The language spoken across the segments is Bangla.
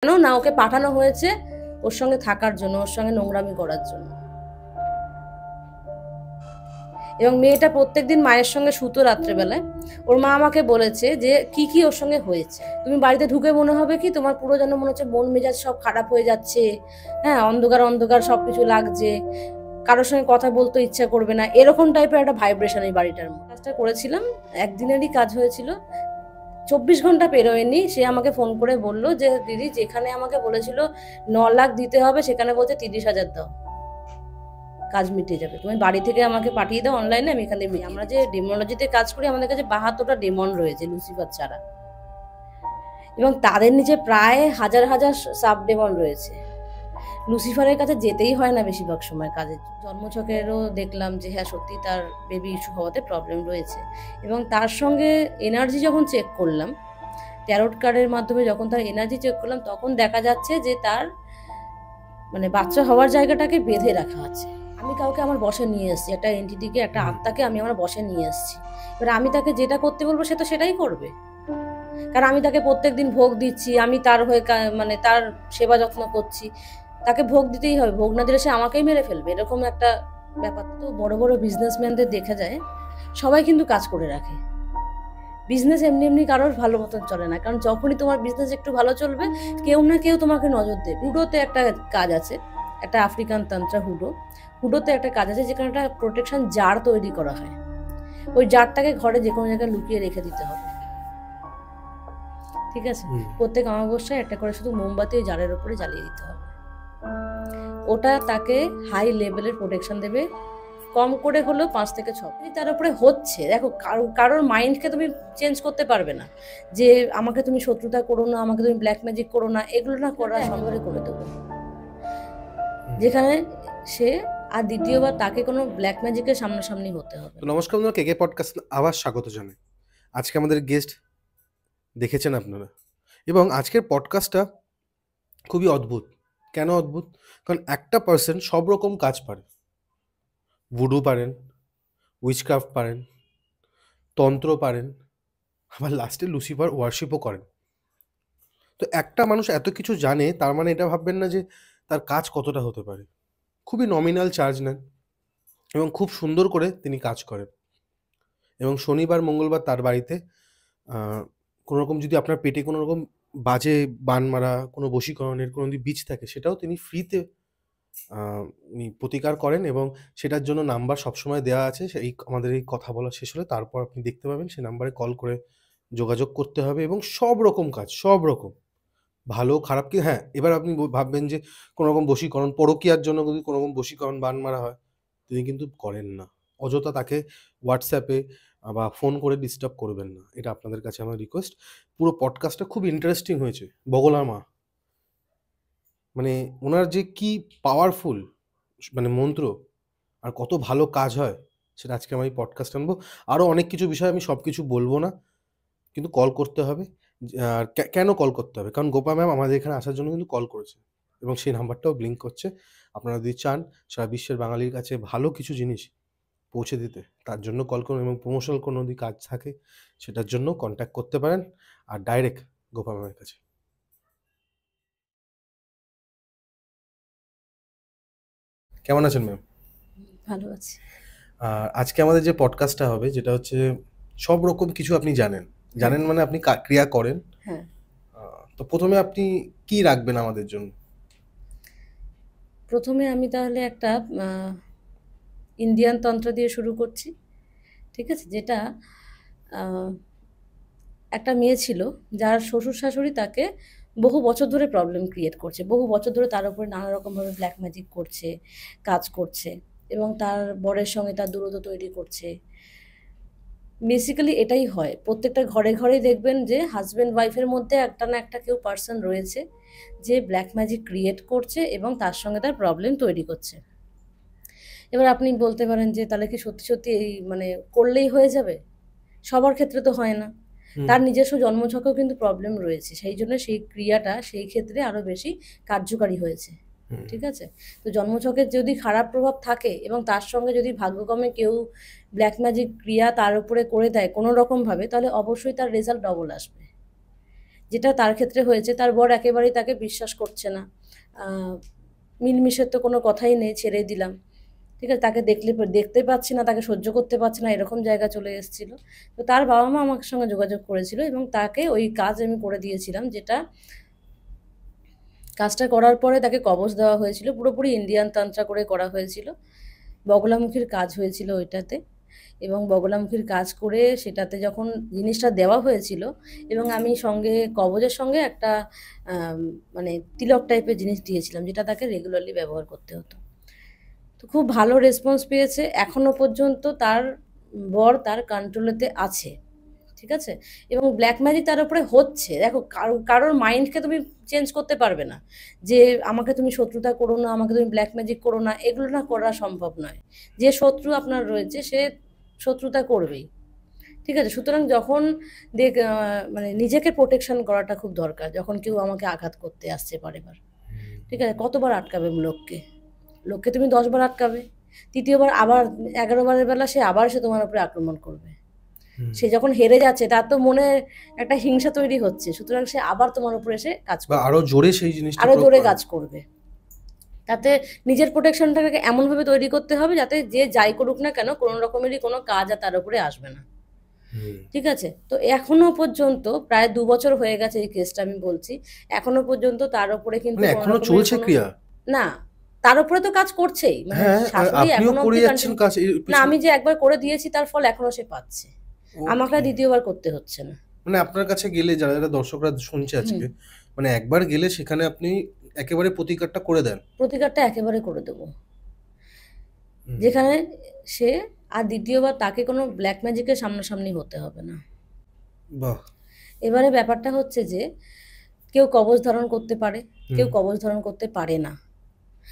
কেন না ওকে পাঠানো হয়েছে ওর সঙ্গে থাকার জন্য, ওর সঙ্গে নোংরামি করার জন্য। এবং মেয়েটা প্রত্যেকদিন মায়ের সঙ্গে শুতো রাত্রেবেলায়। ওর মা আমাকে বলেছে যে কি কি ওর সঙ্গে হয়েছে। তুমি বাড়িতে ঢুকে মনে হবে কি তোমার পুরো যেন মনে হচ্ছে মন মেজাজ সব খারাপ হয়ে যাচ্ছে, হ্যাঁ, অন্ধকার অন্ধকার সবকিছু লাগছে, কারোর সঙ্গে কথা বলতে ইচ্ছা করবে না, এরকম টাইপের একটা ভাইব্রেশন এই বাড়িটার মধ্যে। কাজটা করেছিলাম, একদিনেরই কাজ হয়েছিল, 24 ঘন্টা পেরোয়নি সে আমাকে ফোন করে বলল যে দিদি যেখানে আমাকে বলেছিল 9 লাখ দিতে হবে সেখানে বলছে 30,000 দাও, কাজ মিটে যাবে, তুমি বাড়ি থেকে আমাকে পাঠিয়ে দাও অনলাইনে, আমি এখানে আমরা যে ডেমোলজিতে কাজ করি আমাদের কাছে 72টা ডেমন রয়েছে লুসিফার ছাড়া, এবং তাদের নিচে প্রায় হাজার হাজার সাব ডেমন রয়েছে। লুসিফারের কাছে যেতেই হয় না বেশিরভাগ সময় কাজের জন্মছকেরও দেখলাম যে হ্যাঁ সত্যি তার বেবি ইস্যু হওয়াতে প্রবলেম রয়েছে। এবং তার সঙ্গে এনার্জি যখন চেক করলাম, ট্যারোট কার্ডের মাধ্যমে যখন তার এনার্জি চেক করলাম, তখন দেখা যাচ্ছে যে তার মানে বাচ্চা হওয়ার জায়গাটাকে বেঁধে রাখা আছে। আমি কাউকে আমার বসে নিয়ে এসেছি, একটা এন্টিটিকে, একটা আত্মাকে আমি আমার বসে নিয়ে এসেছি। এবার আমি তাকে যেটা করতে বলবো সে তো সেটাই করবে, কারণ আমি তাকে প্রত্যেকদিন ভোগ দিচ্ছি, আমি তার হয়ে মানে তার সেবা যত্ন করছি, তাকে ভোগ দিতেই হবে, ভোগ না দিলে সে আমাকেই মেরে ফেলবে, এরকম একটা ব্যাপার। তো বড় বড় বিজনেসম্যানদের দেখা যায় সবাই কিন্তু কাজ করে রাখে। বিজনেস এমনি এমনি কারোর ভালো মতন চলে না, কারণ যখনই তোমার বিজনেস একটু ভালো চলবে কেউ না কেউ তোমাকে নজর দেবে। হুডোতে একটা কাজ আছে, একটা আফ্রিকান তন্ত্র হুডোতে একটা কাজ আছে যেখানে একটা প্রোটেকশন জার তৈরি করা হয়। ওই জারটাকে ঘরে যে কোনো জায়গায় লুকিয়ে রেখে দিতে হবে, ঠিক আছে? প্রত্যেক অমাবস্যায় একটা করে শুধু মোমবাতি ওই জারের উপরে জ্বালিয়ে দিতে হবে। ওটা তাকে হাই লেভেলের প্রোটেকশন দেবে, কম করে হলেও 5 থেকে 6। তার উপরে হচ্ছে, দেখো কারোর মাইন্ডকে তুমি চেঞ্জ করতে পারবে না যে আমাকে তুমি শত্রুতা করো না, আমাকে তুমি ব্ল্যাক ম্যাজিক করো না, এগুলো না করা সম্ভবে করে দেবো, যেখানে সে আর দ্বিতীয়বার তাকে কোনো ব্ল্যাক ম্যাজিকের সামনাসামনি হতে হবে। নমস্কার বন্ধুরা, কেকে পডকাস্ট আবার স্বাগত জানাই। আজকে আমাদের গেস্ট দেখেছেন আপনারা, এবং আজকের পডকাস্টটা খুবই অদ্ভুত। কেন অদ্ভুত? কারণ একটা পার্সন সব রকম কাজ পারে। ভুডু পারেন, উইচক্রাফট পারেন, তন্ত্র পারেন, আবার লাস্টে লুসিফার ওয়ার্শিপও করেন। তো একটা মানুষ এত কিছু জানে, তার মানে এটা ভাববেন না যে তার কাজ কতটা হতে পারে। খুবই নমিনাল চার্জ নেন এবং খুব সুন্দর করে তিনি কাজ করেন। এবং শনিবার মঙ্গলবার তার বাড়িতে কোনো রকম যদি আপনার পেটে কোনো রকম বাজে বান মারা, কোনো বশীকরণের কোনো যদি বীজ থাকে, সেটাও তিনি ফ্রিতে উনি প্রতিকার করেন। এবং সেটার জন্য নাম্বার সবসময় দেওয়া আছে। এই আমাদের এই কথা বলা শেষ হলে তারপর আপনি দেখতে পাবেন, সেই নাম্বারে কল করে যোগাযোগ করতে হবে। এবং সব রকম কাজ, সব রকম, ভালো খারাপ কি, হ্যাঁ, এবার আপনি ভাববেন যে কোনো রকম বশীকরণ, পরকীয়ার জন্য যদি কোনো রকম বশীকরণ বান মারা হয়, তিনি কিন্তু করেন না। অযথা তাকে হোয়াটসঅ্যাপে বা ফোন করে ডিস্টার্ব করবেন না, এটা আপনাদের কাছে আমার রিকোয়েস্ট। পুরো পডকাস্টটা খুব ইন্টারেস্টিং হয়েছে। বগলা মা, মানে ওনার যে কি পাওয়ারফুল মানে মন্ত্র, আর কত ভালো কাজ হয়, সেটা আজকে আমি পডকাস্ট আনবো। আরও অনেক কিছু বিষয়, আমি সব কিছু বলবো না, কিন্তু কল করতে হবে। আর কেন কল করতে হবে? কারণ গোপা ম্যাম আমাদের এখানে আসার জন্য কিন্তু কল করেছে, এবং সেই নাম্বারটাও ব্লিঙ্ক করছে। আপনারা যদি চান সারা বিশ্বের বাঙালির কাছে ভালো কিছু জিনিস পৌঁছে দিতে, তার জন্য কল করুন। এবং প্রমোশনাল কোনো যদি কাজ থাকে সেটার জন্য কন্ট্যাক্ট করতে পারেন, আর ডাইরেক্ট গোপা ম্যামের কাছে। কেমন আছেন ম্যাম? ভালো আছি। আর আজকে আমাদের যে পডকাস্টটা হবে, যেটা হচ্ছে সব রকম কিছু আপনি জানেন, জানেন মানে আপনি ক্রিয়া করেন। হ্যাঁ, তো প্রথমে আপনি কি রাখবেন আমাদের জন্য? প্রথমে আমি তাহলে একটা ইন্ডিয়ান তন্ত্র দিয়ে শুরু করছি, ঠিক আছে? যেটা একটা মেয়ে ছিল যার শ্বশুর শাশুড়ি তাকে বহু বছর ধরে প্রবলেম ক্রিয়েট করছে, বহু বছর ধরে তার উপরে নানা রকমভাবে ব্ল্যাক ম্যাজিক করছে, কাজ করছে, এবং তার বরের সঙ্গে তার দূরত্ব তৈরি করছে। বেসিক্যালি এটাই হয়, প্রত্যেকটা ঘরে ঘরেই দেখবেন যে হাজব্যান্ড ওয়াইফের মধ্যে একটা না একটা কেউ পার্সন রয়েছে যে ব্ল্যাক ম্যাজিক ক্রিয়েট করছে এবং তার সঙ্গে তার প্রবলেম তৈরি করছে। এবার আপনি বলতে পারেন যে তাহলে কি সত্যি সত্যি এই মানে করলেই হয়ে যাবে? সবার ক্ষেত্রে তো হয় না, তার নিজস্ব জন্মছকেও কিন্তু প্রবলেম রয়েছে, সেই জন্য সেই ক্রিয়াটা সেই ক্ষেত্রে আরও বেশি কার্যকারী হয়েছে, ঠিক আছে? তো জন্মছকের যদি খারাপ প্রভাব থাকে এবং তার সঙ্গে যদি ভাগ্যক্রমে কেউ ব্ল্যাক ম্যাজিক ক্রিয়া তার উপরে করে দেয় কোনো রকমভাবে, তাহলে অবশ্যই তার রেজাল্ট ডবল আসবে। যেটা তার ক্ষেত্রে হয়েছে। তার বর একেবারেই তাকে বিশ্বাস করছে না। আহ, মিলমিশের তো কোনো কথাই নেই, ছেড়ে দিলাম। ঠিক আছে, তাকে দেখতে পাচ্ছি না, তাকে সহ্য করতে পারছি না, এরকম জায়গা চলে এসেছিল। তো তার বাবা মা আমার সঙ্গে যোগাযোগ করেছিল এবং তাকে ওই কাজ আমি করে দিয়েছিলাম, যেটা কাজটা করার পরে তাকে কবজ দেওয়া হয়েছিল, পুরোপুরি ইন্ডিয়ান তান্ত্রা করে করা হয়েছিল। বগলামুখীর কাজ হয়েছিল ওইটাতে। এবং বগলামুখীর কাজ করে সেটাতে যখন জিনিসটা দেওয়া হয়েছিল, এবং আমি সঙ্গে কবজের সঙ্গে একটা মানে তিলক টাইপের জিনিস দিয়েছিলাম, যেটা তাকে রেগুলারলি ব্যবহার করতে হতো। তো খুব ভালো রেসপন্স পেয়েছে। এখনো পর্যন্ত তার বর তার কন্ট্রোলেতে আছে। ঠিক আছে, এবং ব্ল্যাক ম্যাজিক তার উপরে হচ্ছে। দেখো, কারোর মাইন্ডকে তুমি চেঞ্জ করতে পারবে না যে আমাকে তুমি শত্রুতা করো না, আমাকে তুমি ব্ল্যাক ম্যাজিক করো না, এগুলো না করা সম্ভব নয়। যে শত্রু আপনার রয়েছে সে শত্রুতা করবেই। ঠিক আছে, সুতরাং যখন মানে নিজেকে প্রোটেকশন করাটা খুব দরকার। যখন কেউ আমাকে আঘাত করতে আসছে বারেবার, ঠিক আছে, কতবার আটকাবে লোককে? লোককে তুমি 10 বার আটকাবে, তৃতীয়বার আবার 11 বারের বেলা সে তোমার উপরে আক্রমণ করবে। সে যখন হেরে যাচ্ছে তার তো মনে একটা হিংসা তৈরি হচ্ছে, সুতরাং সে আবার তোমার উপরে এসে কাজ বা করবে, আরো জোরে সেই জিনিসটা আরো প্রয়োগ জোরে করা। কাজ করবে। তাতে নিজের প্রোটেকশনটাকে এমনভাবে তৈরি করতে হবে যাতে যে যাই করুক না কেন কোনো রকমেরই কোনো কাজ আর তার উপরে আসবে না। ঠিক আছে, তো এখনো পর্যন্ত প্রায় 2 বছর হয়ে গেছে এই কেসটা আমি বলছি, এখনো পর্যন্ত তার উপরে কিন্তু মানে কোনো এখনো রকমের চলছে কোনো ক্রিয়া? না, তার উপরে তো কাজ করছেই, মানে হ্যাঁ, শাশুড়ি আপনিও এখনো করে অব্দি যাচ্ছেন কন্টিনিউ। কাজ এর না, পিছনে। আমি যে একবার করে দিয়েছি তার ফল এখনো সে পাচ্ছে, আমাকে ওকে। দ্বিতীয়বার করতে হচ্ছে না। মানে আপনার কাছে গেলে যারা যারা দর্শকরা শুনছে হুম, আজকে, মানে একবার গেলে সেখানে আপনি একেবারে প্রতিকারটা করে দেন। প্রতিকারটা একেবারে করে দেবো, হুম। যেখানে সে আর দ্বিতীয়বার তাকে কোনো ব্ল্যাক ম্যাজিকের সামনাসামনি হতে হবে না। বাহ। এবারে ব্যাপারটা হচ্ছে যে কেউ কবজ ধারণ করতে পারে, কেউ হুম। কবজ ধারণ করতে পারে না।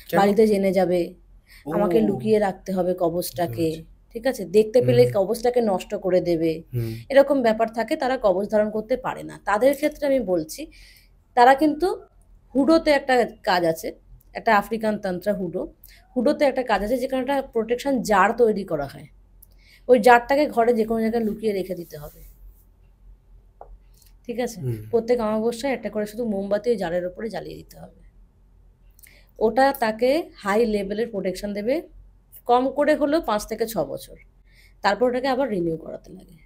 কেন? বাড়িতে জেনে যাবে, ও, আমাকে লুকিয়ে রাখতে হবে বুঝতে কবজটাকে। পেরেছি। ঠিক আছে, দেখতে পেলে হুম। কবজটাকে নষ্ট করে দেবে, হুম। এরকম ব্যাপার থাকে। তারা কবজ ধারণ করতে পারে না। তাদের ক্ষেত্রে আমি বলছি, তারা কিন্তু হুডোতে একটা কাজ আছে, একটা আফ্রিকান তন্ত্র হুডো। হুডোতে একটা কাজ আছে যেখানে একটা প্রোটেকশন জার তৈরি করা হয়। ওই জারটাকে ঘরে যে কোনো জায়গায় লুকিয়ে রেখে দিতে হবে। ঠিক আছে, হুম। প্রত্যেক অমাবস্যায় একটা করে শুধু মোমবাতি ওই জারের উপরে জ্বালিয়ে দিতে হবে। ওটা তাকে হাই লেভেলের প্রোটেকশন দেবে, কম করে হলেও 5 থেকে 6 বছর। তারপর ওটাকে আবার রিনিউ করাতে লাগে।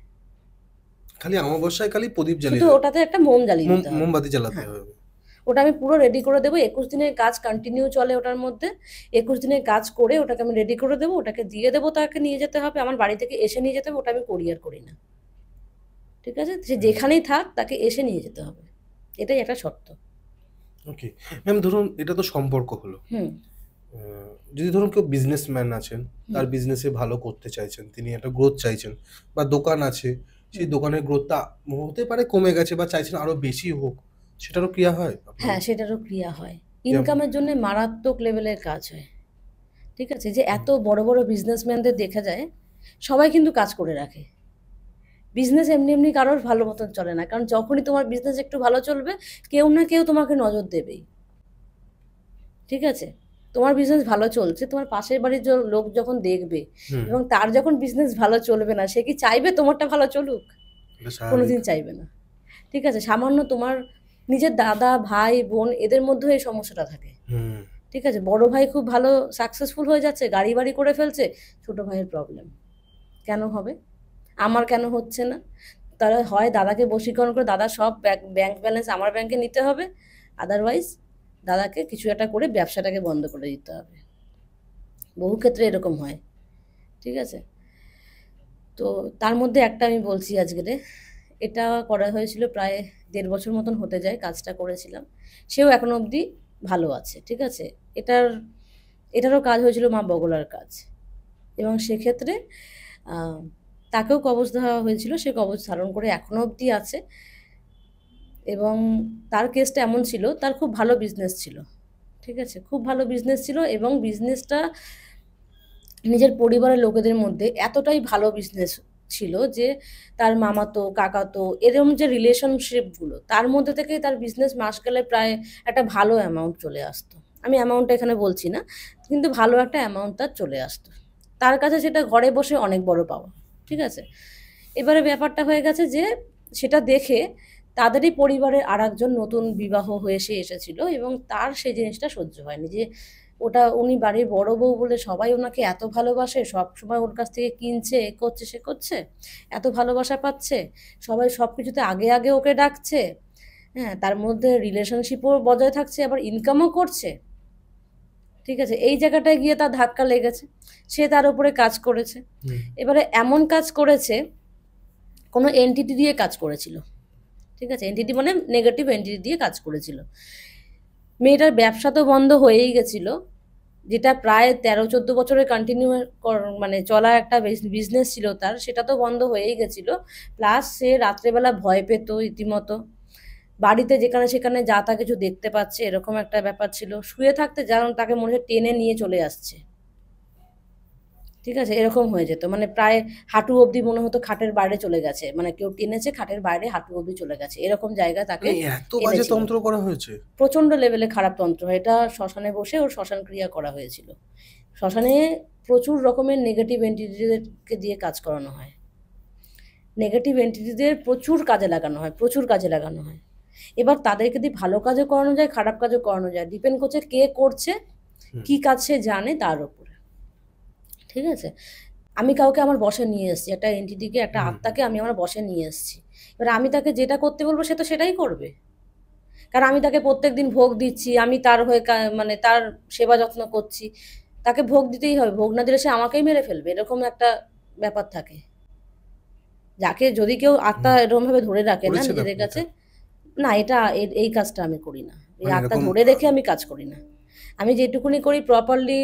খালি অমাবস্যায় খালি প্রদীপ শুধু জ্বালিয়ে ওটাতে একটা মোম জ্বালিয়ে দিতে হবে। মোমবাতি জ্বালাতে হ্যাঁ, হবে। ওটা আমি পুরো রেডি করে দেবো। 21 দিনের কাজ কন্টিনিউ চলে ওটার মধ্যে। 21 দিনের কাজ করে ওটাকে আমি রেডি করে দেবো, ওটাকে দিয়ে দেবো, তাকে নিয়ে যেতে হবে। আমার বাড়ি থেকে এসে নিয়ে যেতে হবে, ওটা আমি কোরিয়ার করি না। ঠিক আছে, সে যেখানেই থাক তাকে এসে নিয়ে যেতে হবে, এটাই একটা শর্ত। ওকে ম্যাম, ধরুন এটা তো সম্পর্ক হলো। হুম, যদি ধরুন কেউ বিজনেসম্যান আছেন, তার বিজনেসে ভালো করতে চাইছেন, তিনি একটা গ্রোথ চাইছেন, বা দোকান আছে, সেই দোকানের গ্রোথটা হতে পারে কমে গেছে বা চাইছেন আরো বেশি হোক, সেটারও ক্রিয়া হয় হ্যাঁ, আপনাদের? সেটারও ক্রিয়া হয়। যেমন? ইনকামের জন্য মারাত্মক লেভেলের কাজ হয়। ঠিক আছে, যে এত বড় বড় বিজনেসম্যানদের দেখা যায়, সবাই কিন্তু কাজ করে রাখে। বিজনেস এমনি এমনি কারোর ভালো মতন চলে না, কারণ যখনই তোমার বিজনেস একটু ভালো চলবে, কেউ না কেউ তোমাকে নজর দেবেই। ঠিক আছে, তোমার বিজনেস ভালো চলছে, তোমার পাশের বাড়ির লোক যখন দেখবে হুম। এবং তার যখন বিজনেস ভালো চলবে না, সে কি চাইবে তোমারটা ভালো চলুক? এটা স্বাভাবিক। কোনোদিন চাইবে না। ঠিক আছে, সামান্য তোমার নিজের দাদা ভাই বোন এদের মধ্যেও এই সমস্যাটা থাকে। হুম। ঠিক আছে, বড় ভাই খুব ভালো সাকসেসফুল হয়ে যাচ্ছে, গাড়ি বাড়ি করে ফেলছে, ছোট ভাইয়ের প্রবলেম। কেন হবে? আমার কেন হচ্ছে না? তারা হয় দাদাকে বশীকরণ করে দাদা সব ব্যাংক ব্যালেন্স আমার ব্যাংকে নিতে হবে, আদারওয়াইজ দাদাকে কিছু একটা করে ব্যবসাটাকে বন্ধ করে দিতে হবে। বহু ক্ষেত্রে এরকম হয়। ঠিক আছে, তো তার মধ্যে একটা আমি বলছি আজকেরে, এটা করা হয়েছিল প্রায় 1.5 বছর মতন হতে যায় কাজটা করেছিলাম। সেও এখনো অবধি ভালো আছে। ঠিক আছে, এটারও কাজ হয়েছিল মা বগলার কাজ, এবং সেক্ষেত্রে আহ, তাকেও কবজ দেওয়া হয়েছিল। সে কবজ ধারণ করে এখনো অবধি আছে। এবং তার কেসটা এমন ছিল, তার খুব ভালো বিজনেস ছিল। ঠিক আছে, খুব ভালো বিজনেস ছিল, এবং বিজনেসটা নিজের পরিবারের লোকেদের মধ্যে এতটাই ভালো বিজনেস ছিল যে তার মামাতো কাকাতো এরকম যে রিলেশনশিপগুলো, তার মধ্যে থেকেই তার বিজনেস মাস গেলে প্রায় একটা ভালো অ্যামাউন্ট চলে আসতো। আমি অ্যামাউন্টটা এখানে বলছি না, কিন্তু ভালো একটা অ্যামাউন্ট তার চলে আসতো। তার কাছে সেটা ঘরে বসে অনেক বড় পাওয়া। ঠিক আছে, এবারে ব্যাপারটা হয়ে গেছে যে সেটা দেখে তাদেরই পরিবারের আরেকজন নতুন বিবাহ হয়ে সে এসেছিল এবং তার সেই জিনিসটা সহ্য হয়নি যে ওটা উনি বাড়ির বড় বউ বলে সবাই ওনাকে এত ভালোবাসে, সব সময় ওর কাছ থেকে কিনছে, এ করছে সে করছে, এত ভালোবাসা পাচ্ছে, সবাই সব কিছুতে আগে আগে ওকে ডাকছে, হ্যাঁ, তার মধ্যে রিলেশনশিপও বজায় থাকছে, আবার ইনকামও করছে। ঠিক আছে, এই জায়গাটায় গিয়ে তার ধাক্কা লেগেছে, সে তার উপরে কাজ করেছে। এবারে এমন কাজ করেছে, কোনো এন্টিটি দিয়ে কাজ করেছিল। ঠিক আছে, এন্টিটি মানে নেগেটিভ এন্টিটি দিয়ে কাজ করেছিল। মেয়েটার ব্যবসা তো বন্ধ হয়েই গেছিল, যেটা প্রায় 13-14 বছরের কন্টিনিউ মানে চলা একটা বিজনেস ছিল তার, সেটা তো বন্ধ হয়েই গেছিল। প্লাস সে রাত্রেবেলা ভয় পেত রীতিমতো, বাড়িতে যেখানে সেখানে যা তা কিছু দেখতে পাচ্ছে, এরকম একটা ব্যাপার ছিল। শুয়ে থাকতে যেমন তাকে মনে হয় টেনে নিয়ে চলে আসছে। ঠিক আছে, এরকম হয়ে যেত, মানে প্রায় হাঁটু অবধি মনে হতো খাটের বাইরে চলে গেছে, মানে কেউ টেনেছে খাটের বাইরে হাঁটু অবধি চলে গেছে, এরকম জায়গায় তাকে মানে এত বাজে এনেছিল। তন্ত্র করা হয়েছে? প্রচণ্ড লেভেলে খারাপ তন্ত্র হয় এটা, শ্মশানে বসে ওর শ্মশান ক্রিয়া করা হয়েছিল। শ্মশানে প্রচুর রকমের নেগেটিভ এন্টিটিদেরকে দিয়ে কাজ করানো হয়, নেগেটিভ এন্টিটিদের প্রচুর কাজে লাগানো হয়, প্রচুর কাজে লাগানো হয়। এবার তাদেরকে দিয়ে ভালো কাজও করানো যায়, খারাপ কাজও করানো যায়, ডিপেন্ড করছে কে করছে, কি কাজ সে জানে তার উপরে। ঠিক আছে, আমি কাউকে আমার বসে নিয়ে এসেছি, একটা এন্টিটিকে, একটা আত্মাকে আমি আমার বসে নিয়ে এসেছি। এবার আমি তাকে যেটা করতে বলবো সে তো সেটাই করবে, কারণ আমি তাকে প্রত্যেক দিন ভোগ দিচ্ছি, আমি তার হয়ে মানে তার সেবা যত্ন করছি, তাকে ভোগ দিতেই হবে, ভোগ না দিলে সে আমাকেই মেরে ফেলবে, এরকম একটা ব্যাপার থাকে। যাকে যদি কেউ আত্মা এরকম ভাবে ধরে রাখে না করেছেন নিজেদের আপনি কাছে, এটা? না এটা এই কাজটা আমি করি না, এই মানে আত্মা এরকম ধরে রেখে আমি কাজ করি না। আমি যেটুকুনি করি প্রপারলি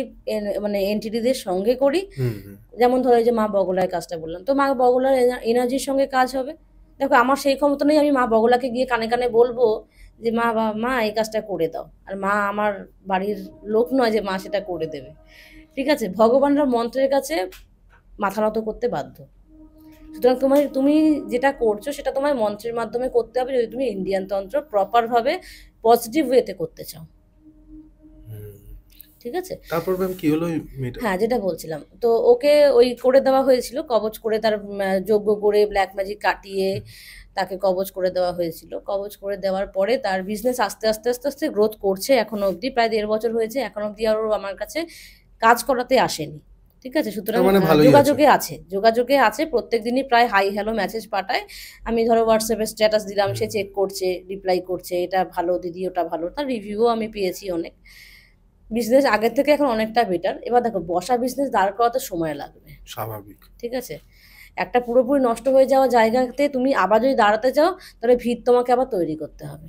মানে এন্টিটিদের সঙ্গে করি। হুম হুম যেমন ধরো এই যে মা বগলার কাজটা বললাম, তো মা বগলার এনার্জির সঙ্গে কাজ হবে। দেখো আমার সেই ক্ষমতা নেই আমি মা বগলাকে গিয়ে কানে কানে বলবো যে মা এই কাজটা করে দাও, আর মা আমার বাড়ির লোক নয় যে মা সেটা করে দেবে। ঠিক আছে, ভগবানরা মন্ত্রের কাছে মাথা নত করতে বাধ্য। সুতরাং তুমি যেটা করছো সেটা তোমার মন্ত্রের মাধ্যমে করতে হবে, যদি তুমি ইন্ডিয়ান তন্ত্র প্রপারভাবে পজিটিভ ওয়েতে করতে চাও। হুম। ঠিক আছে, তারপর ম্যাম কি হলো ওই মেয়েটা? হ্যাঁ যেটা বলছিলাম, তো ওকে ওই করে দেওয়া হয়েছিল, কবচ করে তার যজ্ঞ করে ব্ল্যাক ম্যাজিক কাটিয়ে তাকে কবচ করে দেওয়া হয়েছিল। কবচ করে দেওয়ার পরে তার বিজনেস আস্তে আস্তে আস্তে আস্তে গ্রোথ করছে, এখনো অবধি প্রায় 1.5 বছর হয়েছে, এখন অবধি আরও আমার কাছে কাজ করাতে আসেনি। ঠিক আছে, সুতরাং তার মানে ভালোই আছে। যোগাযোগে আছে, প্রত্যেক দিনই প্রায় হাই হ্যালো মেসেজ পাঠায়। আমি ধরো হোয়াটসঅ্যাপে স্ট্যাটাস দিলাম, সে চেক করছে, রিপ্লাই করছে, এটা ভালো দিদি, ওটা ভালো, তার রিভিউও আমি পেয়েছি অনেক। বিজনেস আগের থেকে এখন অনেকটা বেটার। এবার দেখো বসা বিজনেস দাঁড় করাতে সময় লাগবে, স্বাভাবিক। ঠিক আছে, একটা পুরোপুরি নষ্ট হয়ে যাওয়া জায়গাতে তুমি আবার যদি দাঁড়াতে চাও তাহলে ভিত তোমাকে আবার তৈরি করতে হবে।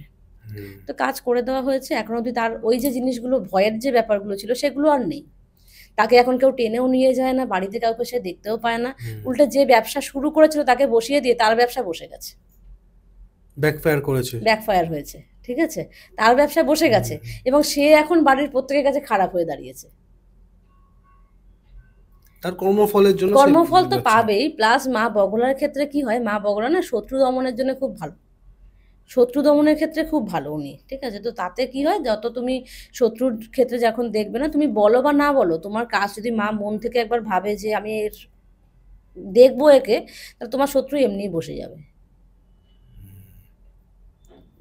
হুম তো কাজ করে দেওয়া হয়েছে, এখন অবধি তার ওই যে জিনিসগুলো ভয়ের যে ব্যাপারগুলো ছিল সেগুলো আর নেই। তাকে এখন কেউ টেনেও নিয়ে যায় না, বাড়িতে কাউকে সে দেখতেও পায় না। হুম। উল্টে যে ব্যবসা শুরু করেছিল তাকে বসিয়ে দিয়ে তার ব্যবসা বসে গেছে, ব্যাকফায়ার করেছে। ব্যাকফায়ার হয়েছে। ঠিক আছে, তার ব্যবসা বসে গেছে এবং সে এখন বাড়ির প্রত্যেকের কাছে খারাপ হয়ে দাঁড়িয়েছে। তার কর্মফলের জন্য সে কর্মফল তো যাচ্ছে। পাবেই, প্লাস মা বগলার ক্ষেত্রে কি হয়, মা বগলা না শত্রু দমনের জন্য খুব ভালো, শত্রু দমনের ক্ষেত্রে খুব ভালো উনি। ঠিক আছে, তো তাতে কি হয়, যত তুমি শত্রুর ক্ষেত্রে যখন দেখবে না, তুমি বলো বা না বলো, তোমার কাজ যদি মা মন থেকে একবার ভাবে যে আমি এর দেখবো একে, তাহলে তোমার শত্রু এমনিই বসে যাবে।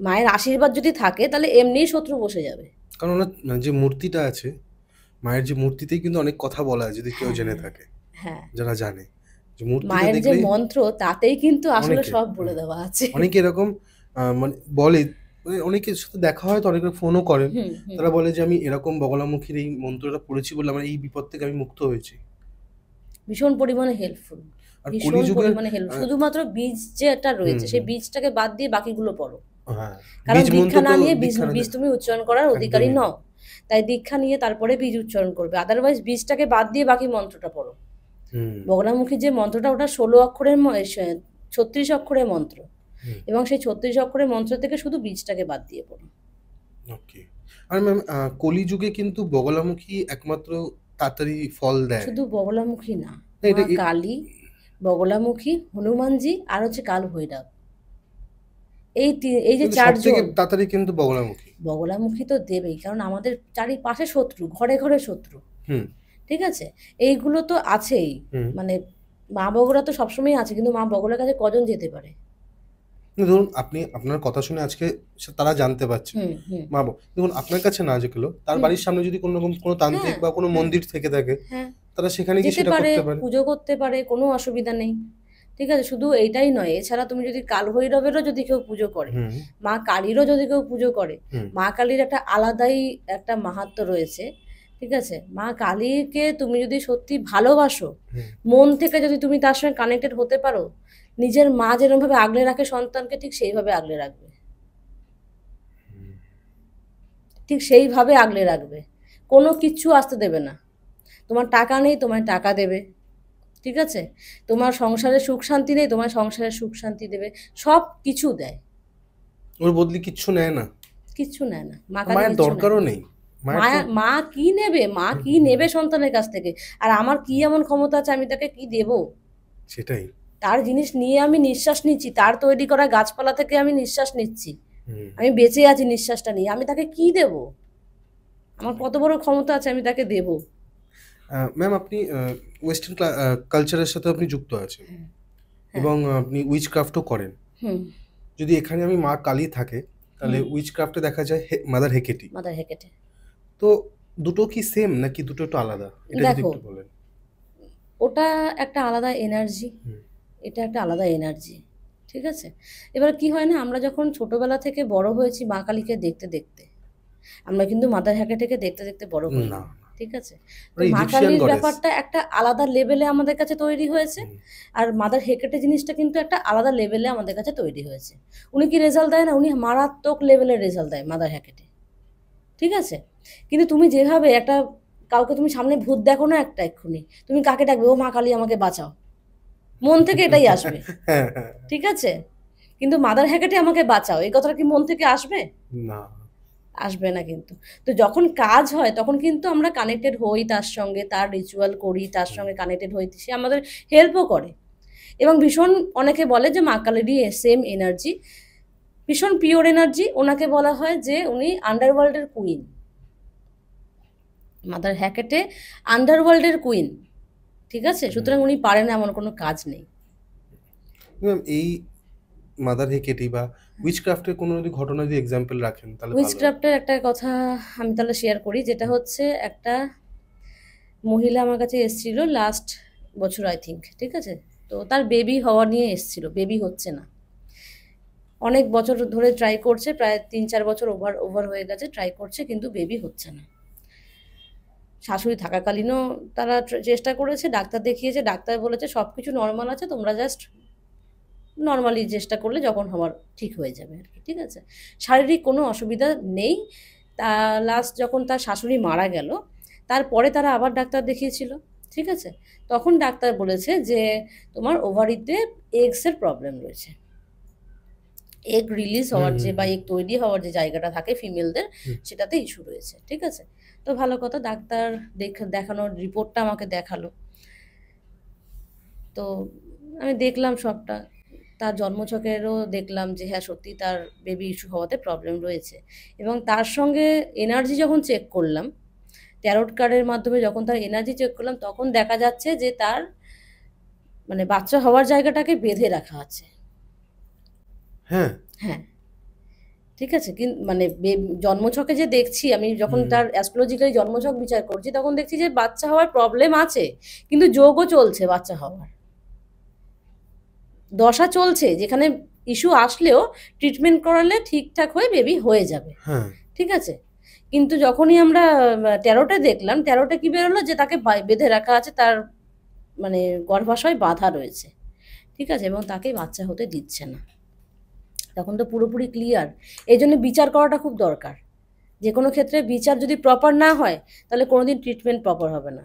মায়ের আশীর্বাদ যদি থাকে তাহলে এমনিই শত্রু বসে যাবে। কারণ ওনার যে মূর্তিটা আছে, মায়ের যে মূর্তিতেই কিন্তু অনেক কথা বলা হয়, যদি কেউ জেনে থাকে, হ্যাঁ, যারা জানে যে মূর্তিতে মায়ের যে দেখলেই মন্ত্র তাতেই কিন্তু আসলে অনেকে সব বলে দেওয়া আছে। অনেকে এরকম মানে বলে, মানে অনেকের সাথে দেখা হয় তো, অনেকে ফোনও করেন। হুম হুম তারা বলে যে আমি এরকম বগলামুখীর এই মন্ত্রটা পড়েছি বলে আমার এই বিপদ থেকে আমি মুক্ত হয়েছি। ভীষণ পরিমাণে হেল্পফুল, আর ভীষণ কলিযুগের পরিমাণে হেল্প, শুধুমাত্র বীজ যেটা হুম রয়েছে সেই হুম বীজটাকে বাদ দিয়ে বাকিগুলো পড়ো। হ্যাঁ, কারণ বীজ মন্ত্র দীক্ষা না তো নিয়ে বীজ দীক্ষা না বীজ দেয়। তুমি উচ্চারণ করার অধিকারী একদমই না। নও, তাই দীক্ষা নিয়ে তারপরে বীজ উচ্চারণ করবে, আদারওয়াইজ বীজটাকে বাদ দিয়ে বাকি মন্ত্রটা পড়ো। হুম বগলামুখী যে মন্ত্রটা, ওটা 16 অক্ষরের 36 অক্ষরের মন্ত্র, হুম এবং সেই 36 অক্ষরের মন্ত্র থেকে শুধু বীজটাকে বাদ দিয়ে পড়ো। ওকে। আর ম্যাম কলিযুগে কিন্তু বগলামুখী একমাত্র তাড়াতাড়ি ফল দেয়। শুধু বগলামুখী না, না, মা এটা কালী, বগলামুখী, হনুমানজি আর হচ্ছে কাল ভৈরব, এই যে কিন্তু সব থেকে চারজন। তাড়াতাড়ি কিন্তু বগলামুখী। বগলামুখী তো দেবেই, কারণ আমাদের চারিপাশে শত্রু, ঘরে ঘরে শত্রু। হুম ঠিক আছে, এইগুলো তো আছেই, হুম মানে মা বগলা তো সবসময় আছে, কিন্তু মা বগলার কাছে কজন যেতে পারে? ধরুন আপনি আপনার কথা শুনে আজকে তারা জানতে পারছে, হুম হুম মা বাবা দেখুন আপনার কাছে না যে গেলেও তার হুম বাড়ির সামনে যদি কোনো রকম কোনো তান্ত্রিক হ্যাঁ বা কোনো হ্যাঁ মন্দির থেকে থাকে, হ্যাঁ তারা সেখানে গিয়ে যেতে সেটা পারে, করতে পারে। পুজো করতে পারে, কোনো অসুবিধা নেই। ঠিক আছে, শুধু এইটাই নয়, এছাড়া তুমি যদি কাল ভৈরবেরও যদি কেউ পুজো করে, হুম মা কালীরও যদি কেউ পুজো করে, হুম মা কালীর একটা আলাদাই একটা মাহাত্ম্য রয়েছে। ঠিক আছে, মা কালীকে তুমি যদি সত্যি ভালোবাসো, হুম মন থেকে যদি তুমি তার সঙ্গে কানেক্টেড হতে পারো, নিজের মা যেরকমভাবে আগলে রাখে সন্তানকে, ঠিক সেইভাবে আগলে রাখবে, ঠিক সেইভাবে আগলে রাখবে, কোনো কিচ্ছু আসতে দেবে না। তোমার টাকা নেই, তোমায় টাকা দেবে। ঠিক আছে, তোমার সংসারে সুখ শান্তি নেই, তোমার সংসারে সুখ শান্তি দেবে, সব কিছু দেয়। ওর বদলে কিচ্ছু নেয় না। কিচ্ছু নেয় না, মা আর কালী মায়ের কিচ্ছু নেয় দরকারও না। নেই। মায়ের তো মায়া মা কি নেবে, মা হুম, কি হুম, হুম, নেবে সন্তানের কাছ থেকে? আর আমার কি এমন ক্ষমতা আছে আমি তাকে কি দেব? সেটাই। তার জিনিস নিয়ে আমি নিঃশ্বাস নিচ্ছি, তার তৈরি করা গাছপালা থেকে আমি নিঃশ্বাস নিচ্ছি, হুম আমি বেঁচে আছি নিঃশ্বাসটা নিয়ে, আমি তাকে কি দেব? আমার কত বড় ক্ষমতা আছে আমি তাকে দেব? ম্যাম আপনি ওয়েস্টার্ন কালচারের সাথে আপনি যুক্ত আছেন হ্যাঁ। এবং আপনি উইচ ক্রাফটও করেন। হুম যদি এখানে আমি মা কালী থাকে তাহলে হুম উইচ ক্রাফটে দেখা যায় মাদার হেকেটি। মাথায় হেঁকেটে। তো দুটো কি সেম নাকি দুটো একটু আলাদা, এটা যদি দেখো, একটু বলেন। ওটা একটা আলাদা এনার্জি, হুম এটা একটা আলাদা এনার্জি। ঠিক আছে, এবার কি হয় না, আমরা যখন ছোটবেলা থেকে বড় হয়েছি মা কালীকে দেখতে দেখতে, আমরা কিন্তু মাদার হ্যাকেটেকে দেখতে দেখতে বড় না, হইনি। ঠিক আছে, তো ওরা মা ইজিপশিয়ান কালীর গডেস। ব্যাপারটা একটা আলাদা লেভেলে আমাদের কাছে তৈরি হয়েছে, হুম আর মাদার হেকেটে জিনিসটা কিন্তু একটা আলাদা লেভেলে আমাদের কাছে তৈরি হয়েছে। উনি কি রেজাল্ট দেয় না, উনি মারাত্মক লেভেলের রেজাল্ট দেয় মাদার হ্যাকেটে। ঠিক আছে, কিন্তু তুমি যেভাবে একটা কাউকে তুমি সামনে ভূত দেখো না একটা এক্ষুনি, তুমি কাকে ডাকবে, ও মা কালী আমাকে বাঁচাও, মন থেকে এটাই আসবে। হ্যাঁ হ্যাঁ। ঠিক আছে, কিন্তু মাদার হ্যাকেটে আমাকে বাঁচাও, এই কথাটা কি মন থেকে আসবে? না। আসবে না কিন্তু। তো যখন কাজ হয় তখন কিন্তু আমরা কানেক্টেড হই তার সঙ্গে, তার রিচুয়াল করি, তার হুম সঙ্গে কানেক্টেড হই, সে আমাদের হেল্পও করে। এবং ভীষণ, অনেকে বলে যে মা কালীরই সেম এনার্জি, ভীষণ পিওর এনার্জি। ওনাকে বলা হয় যে উনি আন্ডারওয়ার্ল্ডের কুইন, মাদার হ্যাকেটে আন্ডারওয়ার্ল্ডের কুইন। ঠিক আছে, হুম। সুতরাং উনি পারেন না এমন কোনো কাজ নেই। ম্যাম এই মাদার হেকেটি বা উইচ ক্রাফটের কোনো যদি ঘটনা যদি এক্সাম্পল রাখেন তাহলে ভালো হয়। উইচক্রাফটের একটা কথা আমি তাহলে শেয়ার করি, যেটা হুম হচ্ছে একটা মহিলা আমার কাছে এসেছিল লাস্ট বছর আই থিঙ্ক। ঠিক আছে, তো তার বেবি হওয়া নিয়ে এসেছিল, বেবি হচ্ছে না, অনেক বছর ধরে ট্রাই করছে, প্রায় 3-4 বছর ওভার ওভার হয়ে গেছে, ট্রাই করছে কিন্তু বেবি হচ্ছে না। শাশুড়ি থাকাকালীনও তারা চেষ্টা করেছে, ডাক্তার দেখিয়েছে, ডাক্তার বলেছে সব কিছু নর্মাল আছে, তোমরা জাস্ট নর্মালি চেষ্টা করলে যখন হওয়ার ঠিক হয়ে যাবে আর কি। ঠিক আছে, শারীরিক কোনো অসুবিধা নেই। তা লাস্ট যখন তার শাশুড়ি মারা গেল, তারপরে তারা আবার ডাক্তার দেখিয়েছিল। ঠিক আছে, তখন ডাক্তার বলেছে যে তোমার ওভারিতে এগসের প্রবলেম রয়েছে, এগ রিলিজ হুম হওয়ার যে হুম বা হুম এগ তৈরি হওয়ার যে জায়গাটা থাকে ফিমেলদের, হুম। সেটাতে ইস্যু রয়েছে। ঠিক আছে, তো ভালো কথা, ডাক্তার দেখানোর রিপোর্টটা আমাকে দেখালো। তো আমি দেখলাম সবটা, তার জন্মছকেরও দেখলাম যে হ্যাঁ সত্যি তার বেবি ইস্যু হওয়াতে প্রবলেম রয়েছে। এবং তার সঙ্গে এনার্জি যখন চেক করলাম, ট্যারোট কার্ডের মাধ্যমে যখন তার এনার্জি চেক করলাম, তখন দেখা যাচ্ছে যে তার মানে বাচ্চা হওয়ার জায়গাটাকে বেঁধে রাখা আছে। হ্যাঁ। হ্যাঁ, ঠিক আছে, মানে জন্মছকে যে দেখছি আমি, যখন হুম তার অ্যাস্ট্রোলজিক্যালি জন্মছক বিচার করছি, তখন দেখছি যে বাচ্চা হওয়ার প্রবলেম আছে, কিন্তু যোগও চলছে বাচ্চা হওয়ার, দশা চলছে, যেখানে ইস্যু আসলেও ট্রিটমেন্ট করালে ঠিকঠাক হয়ে বেবি হয়ে যাবে। হ্যাঁ। ঠিক আছে, কিন্তু যখনই আমরা ট্যারোটে দেখলাম, ট্যারোটে কি বেরোলো যে তাকে বেঁধে রাখা আছে, তার মানে গর্ভাশয় বাঁধা রয়েছে। ঠিক আছে, এবং তাকে বাচ্চা হতে দিচ্ছে না। তখন তো পুরোপুরি ক্লিয়ার। এই জন্য বিচার করাটা খুব দরকার। যে কোনো ক্ষেত্রে বিচার যদি প্রপার না হয়, তাহলে কোনোদিন ট্রিটমেন্ট প্রপার হবে না।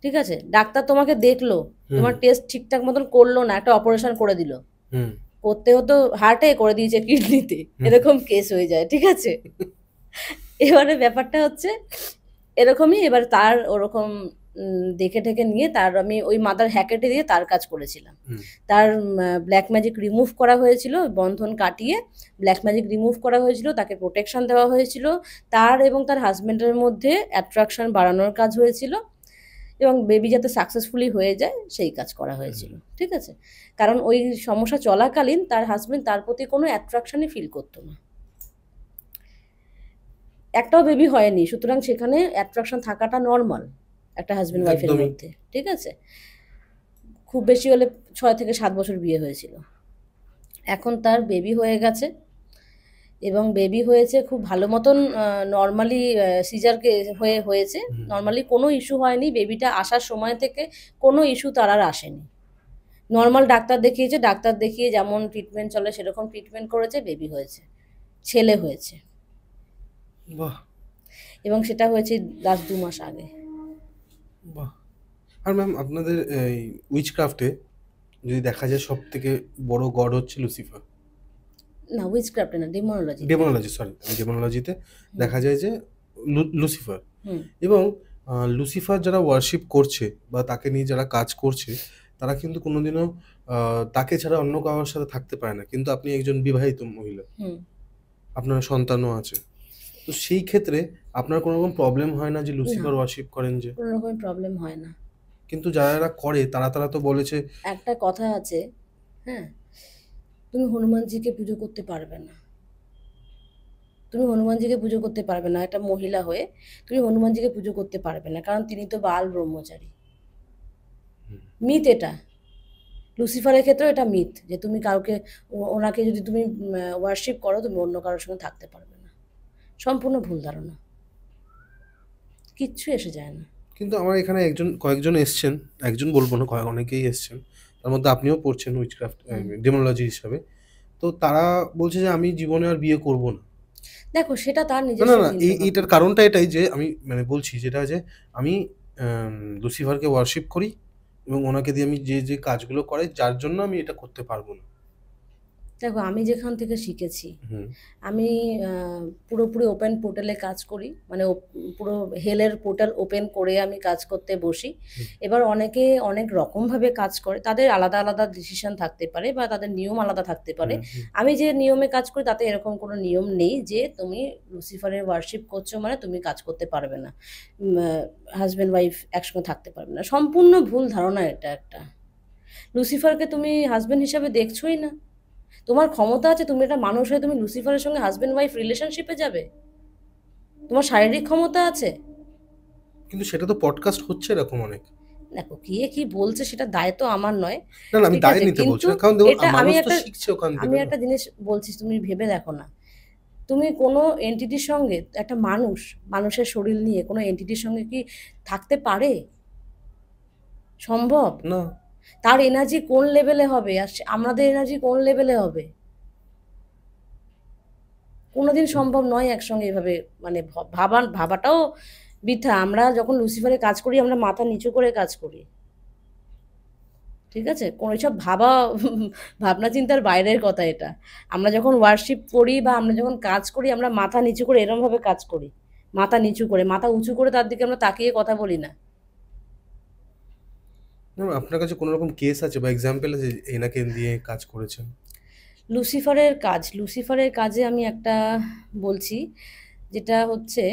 ঠিক আছে, ডাক্তার তোমাকে দেখলো, হুম তোমার টেস্ট ঠিকঠাক মতন করলো না, একটা অপারেশন করে দিল, হুম করতে হতো হার্টে, করে দিয়েছে কিডনিতে, হুম এরকম কেস হয়ে যায়। ঠিক আছে, এবারে ব্যাপারটা হচ্ছে এরকমই। এবার তার ওরকম দেখে ঠেকে নিয়ে তার আমি ওই মাদার হ্যাকেটে দিয়ে তার কাজ করেছিলাম। হুম তার ব্ল্যাক ম্যাজিক রিমুভ করা হয়েছিল, বন্ধন কাটিয়ে ব্ল্যাক ম্যাজিক রিমুভ করা হয়েছিল, তাকে প্রোটেকশন দেওয়া হয়েছিল, তার এবং তার হাজব্যান্ডের মধ্যে অ্যাট্রাকশন বাড়ানোর কাজ হয়েছিল। এবং বেবি যাতে সাকসেসফুলি হয়ে যায় সেই কাজ করা হয়েছিল, ঠিক আছে? কারণ ওই সমস্যা চলাকালীন তার হাজবেন্ড তার প্রতি কোনো অ্যাট্রাকশনই ফিল করতো না, একটাও বেবি হয়নি, সুতরাং সেখানে অ্যাট্রাকশন থাকাটা নর্মাল একটা হাজবেন্ড ওয়াইফের একদমই। মধ্যে, ঠিক আছে? খুব বেশি হলে 6 থেকে 7 বছর বিয়ে হয়েছিল। এখন তার বেবি হয়ে গেছে এবং বেবি হয়েছে খুব ভালো মতন, নর্মালি সিজারকে হয়েছে, নর্মালি কোনো ইস্যু হয়নি, বেবিটা আসার সময় থেকে কোনো ইস্যু তার আর আসেনি। নর্মাল ডাক্তার দেখিয়েছে, ডাক্তার দেখিয়ে যেমন ট্রিটমেন্ট চলে সেরকম ট্রিটমেন্ট করেছে, বেবি হয়েছে, ছেলে হয়েছে, বাহ, এবং সেটা হয়েছে লাস্ট 2 মাস আগে। বাহ। আর ম্যাম আপনাদের এই উইচক্রাফটে যদি দেখা যায় সব থেকে বড় গড হচ্ছে লুসিফার। না, উইচক্রাফটে না, ডেমোনোলজি। ডেমোনোলজি, সরি, ডেমোনোলজিতে দেখা যায় যে লুসিফার, হুম এবং লুসিফার যারা ওয়ার্শিপ করছে বা তাকে নিয়ে যারা কাজ করছে তারা কিন্তু কোনোদিনও তাকে ছাড়া অন্য কারোর সাথে থাকতে পারে না। কিন্তু আপনি একজন বিবাহিত মহিলা, হুম আপনার সন্তানও আছে, তো সেই ক্ষেত্রে আপনার কোনো রকম প্রবলেম হয় না যে না, লুসিফার ওয়ার্শিপ করেন যে? কোনো রকম প্রবলেম হয় না। কিন্তু যারা এরা করে তারা তো বলেছে। একটা কথা আছে, হ্যাঁ, তুমি হনুমানজিকে পুজো করতে পারবে না, তুমি হনুমানজিকে পুজো করতে পারবে না, একটা মহিলা হয়ে তুমি হনুমানজিকে পুজো করতে পারবে না, কারণ তিনি তো বাল ব্রহ্মচারী। মিথ এটা, লুসিফারের ক্ষেত্রেও এটা মিথ যে তুমি কাউকে, ওনাকে যদি তুমি ওয়ার্শিপ করো তুমি অন্য কারোর সঙ্গে থাকতে পারবে না, সম্পূর্ণ ভুল ধারণা, কিচ্ছু এসে যায় না। কিন্তু আমার এখানে কয়েকজন এসছেন, একজন বলবো না, অনেকেই এসছেন, তার মধ্যে আপনিও পড়ছেন উইচক্রাফট ডেমোনোলজি হিসাবে। তো তারা বলছে যে আমি জীবনে আর বিয়ে করব না। দেখো, সেটা তার না, নিজস্ব না, না, চিন্তাভাবনা। এইটার কারণটা এটাই যে আমি মানে বলছি যেটা যে আমি লুসিফারকে ওয়ার্শিপ করি এবং ওনাকে দিয়ে আমি যে কাজগুলো করাই, যার জন্য আমি এটা করতে পারবো না। দেখো, আমি যেখান থেকে শিখেছি, হুম, আমি পুরোপুরি ওপেন পোর্টালে কাজ করি, মানে পুরো হেলের পোর্টাল ওপেন করে আমি কাজ করতে বসি। হুম, এবার অনেকে অনেক রকমভাবে কাজ করে, তাদের আলাদা আলাদা ডিসিশন থাকতে পারে বা তাদের নিয়ম আলাদা থাকতে পারে। হুম, হুম। আমি যে নিয়মে কাজ করি তাতে এরকম কোনো নিয়ম নেই যে তুমি লুসিফারের ওয়ার্শিপ করছো মানে তুমি কাজ করতে পারবে না, হাজব্যান্ড ওয়াইফ একসঙ্গে থাকতে পারবে না, সম্পূর্ণ ভুল ধারণা এটা একটা। লুসিফারকে তুমি হাজব্যান্ড হিসাবে দেখছোই না, তোমার ক্ষমতা আছে, তুমি একটা মানুষ হয়ে তুমি লুসিফারের সঙ্গে হাজব্যান্ড ওয়াইফ রিলেশনশিপে যাবে, তোমার শারীরিক ক্ষমতা আছে? কিন্তু সেটা তো পডকাস্ট হচ্ছে এরকম অনেক। দেখো, কে কি বলছে সেটা দায়িত্ব আমার নয়, না, না, আমি ঠিক দায় আছে, নিতে বলছি কিন্তু না, কারণ দেখুন এটা আমি মানুষ তো একটা, শিখছে ওখান আমি থেকে না। একটা জিনিস বলছি, তুমি ভেবে দেখো না, তুমি কোনো এন্টিটির সঙ্গে, একটা মানুষ, মানুষের শরীর নিয়ে কোনো এন্টিটির সঙ্গে কি থাকতে পারে? সম্ভব? না, তার এনার্জি কোন লেভেলে হবে আর আমাদের এনার্জি কোন লেভেলে হবে? কোনোদিন সম্ভব নয় একসঙ্গে এভাবে, মানে ভাবাটাও বৃথা। আমরা যখন লুসিফারে কাজ করি আমরা মাথা নিচু করে কাজ করি, ঠিক আছে? কোনো সব ভাবনা চিন্তার বাইরের কথা এটা। আমরা যখন ওয়ার্শিপ করি বা আমরা যখন কাজ করি আমরা মাথা নিচু করে এরমভাবে কাজ করি, মাথা নিচু করে, মাথা উঁচু করে তার দিকে আমরা তাকিয়ে কথা বলি না। না, আপনার কাছে কোনো রকম কেস আছে বা এক্সাম্পল আছে যে এনাকে দিয়ে কাজ করেছেন? লুসিফারের কাজে আমি একটা বলছি, যেটা হচ্ছে,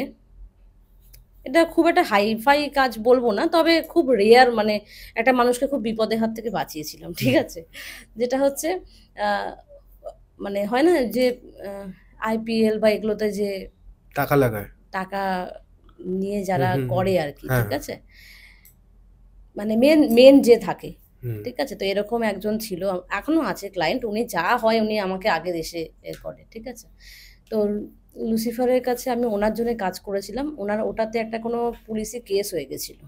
এটা খুব একটা হাইফাই কাজ বলবো না, তবে খুব রেয়ার, মানে একটা মানুষকে খুব বিপদের হাত থেকে বাঁচিয়েছিলাম, ঠিক আছে? যেটা হচ্ছে, আহ, মানে হয় না যে আইপিএল বা এগুলোতে যে টাকা লাগায়। টাকা নিয়ে হুম, যারা হুম, হুম। করে আর কি, হ্যাঁ, ঠিক হ্যাঁ। আছে, মানে মেন মেন যে থাকে, হুম, ঠিক আছে? তো এরকম একজন ছিল, এখনো আছে ক্লায়েন্ট, উনি যা হয় উনি আমাকে আগে এসে করে, ঠিক আছে? তো লুসিফারের কাছে আমি ওনার জন্য কাজ করেছিলাম, ওনার ওটাতে একটা কোনো পুলিশি কেস হয়ে গেছিল,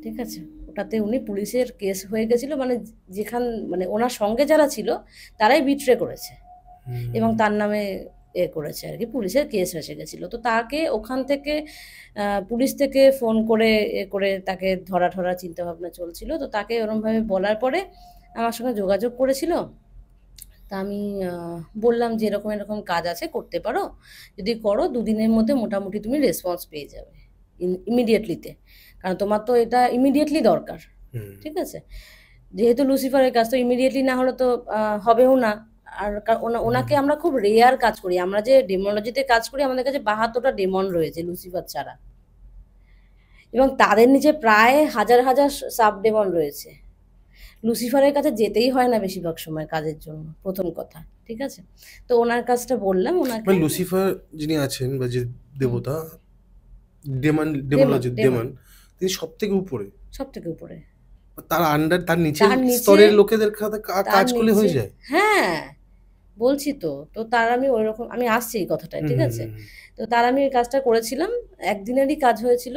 ঠিক আছে? ওটাতে উনি পুলিশের কেস হয়ে গেছিল, মানে যেখান, মানে ওনার সঙ্গে যারা ছিল তারাই বিট্রে করেছে এবং হুম, তার নামে করেছে আর কি, পুলিশের কেস এসে গেছিলো, তো তাকে ওখান থেকে পুলিশ থেকে ফোন করে করে তাকে ধরা চিন্তা ভাবনা চলছিল, তো তাকে ওরমভাবে বলার পরে আমার সঙ্গে যোগাযোগ করেছিল। তা আমি বললাম যে এরকম এরকম কাজ আছে, করতে পারো, যদি করো 2 দিনের মধ্যে মোটামুটি তুমি রেসপন্স পেয়ে যাবে, ইমিডিয়েটলিতে, কারণ তোমার তো এটা ইমিডিয়েটলি দরকার, হুম, ঠিক আছে? যেহেতু লুসিফারের কাজ তো ইমিডিয়েটলি না হলে তো হবেও না। আর হুম, ওনাকে আমরা খুব রেয়ার কাজ করি, আমরা যে ডেমোলজিতে কাজ করি আমাদের কাছে 72টা ডেমন রয়েছে লুসিফার ছাড়া, এবং তাদের নিচে প্রায় হাজার হাজার সাব ডেমন রয়েছে। লুসিফারের কাছে যেতেই হয় না বেশিরভাগ সময় কাজের জন্য, প্রথম কথা। ঠিক আছে, তো ওনার কাজটা বললাম ওনাকে। মানে লুসিফার যিনি আছেন বা যে দেবতা, ডেমন ডেমোলজি ডেমন ডেমন, তিনি সব থেকে উপরে, সব থেকে উপরে। তার আন্ডার, তার নিচের তার নিচে স্তরের লোকেদের সাথে তার কাজ করলে নিচে হয়ে যায়। হ্যাঁ, বলছি তো। তো তার আমি ওইরকম, আমি আসছি এই কথাটায়, হুম ঠিক হুম আছে। হুম হুম। তো তার আমি এই কাজটা করেছিলাম, একদিনেরই কাজ হয়েছিল,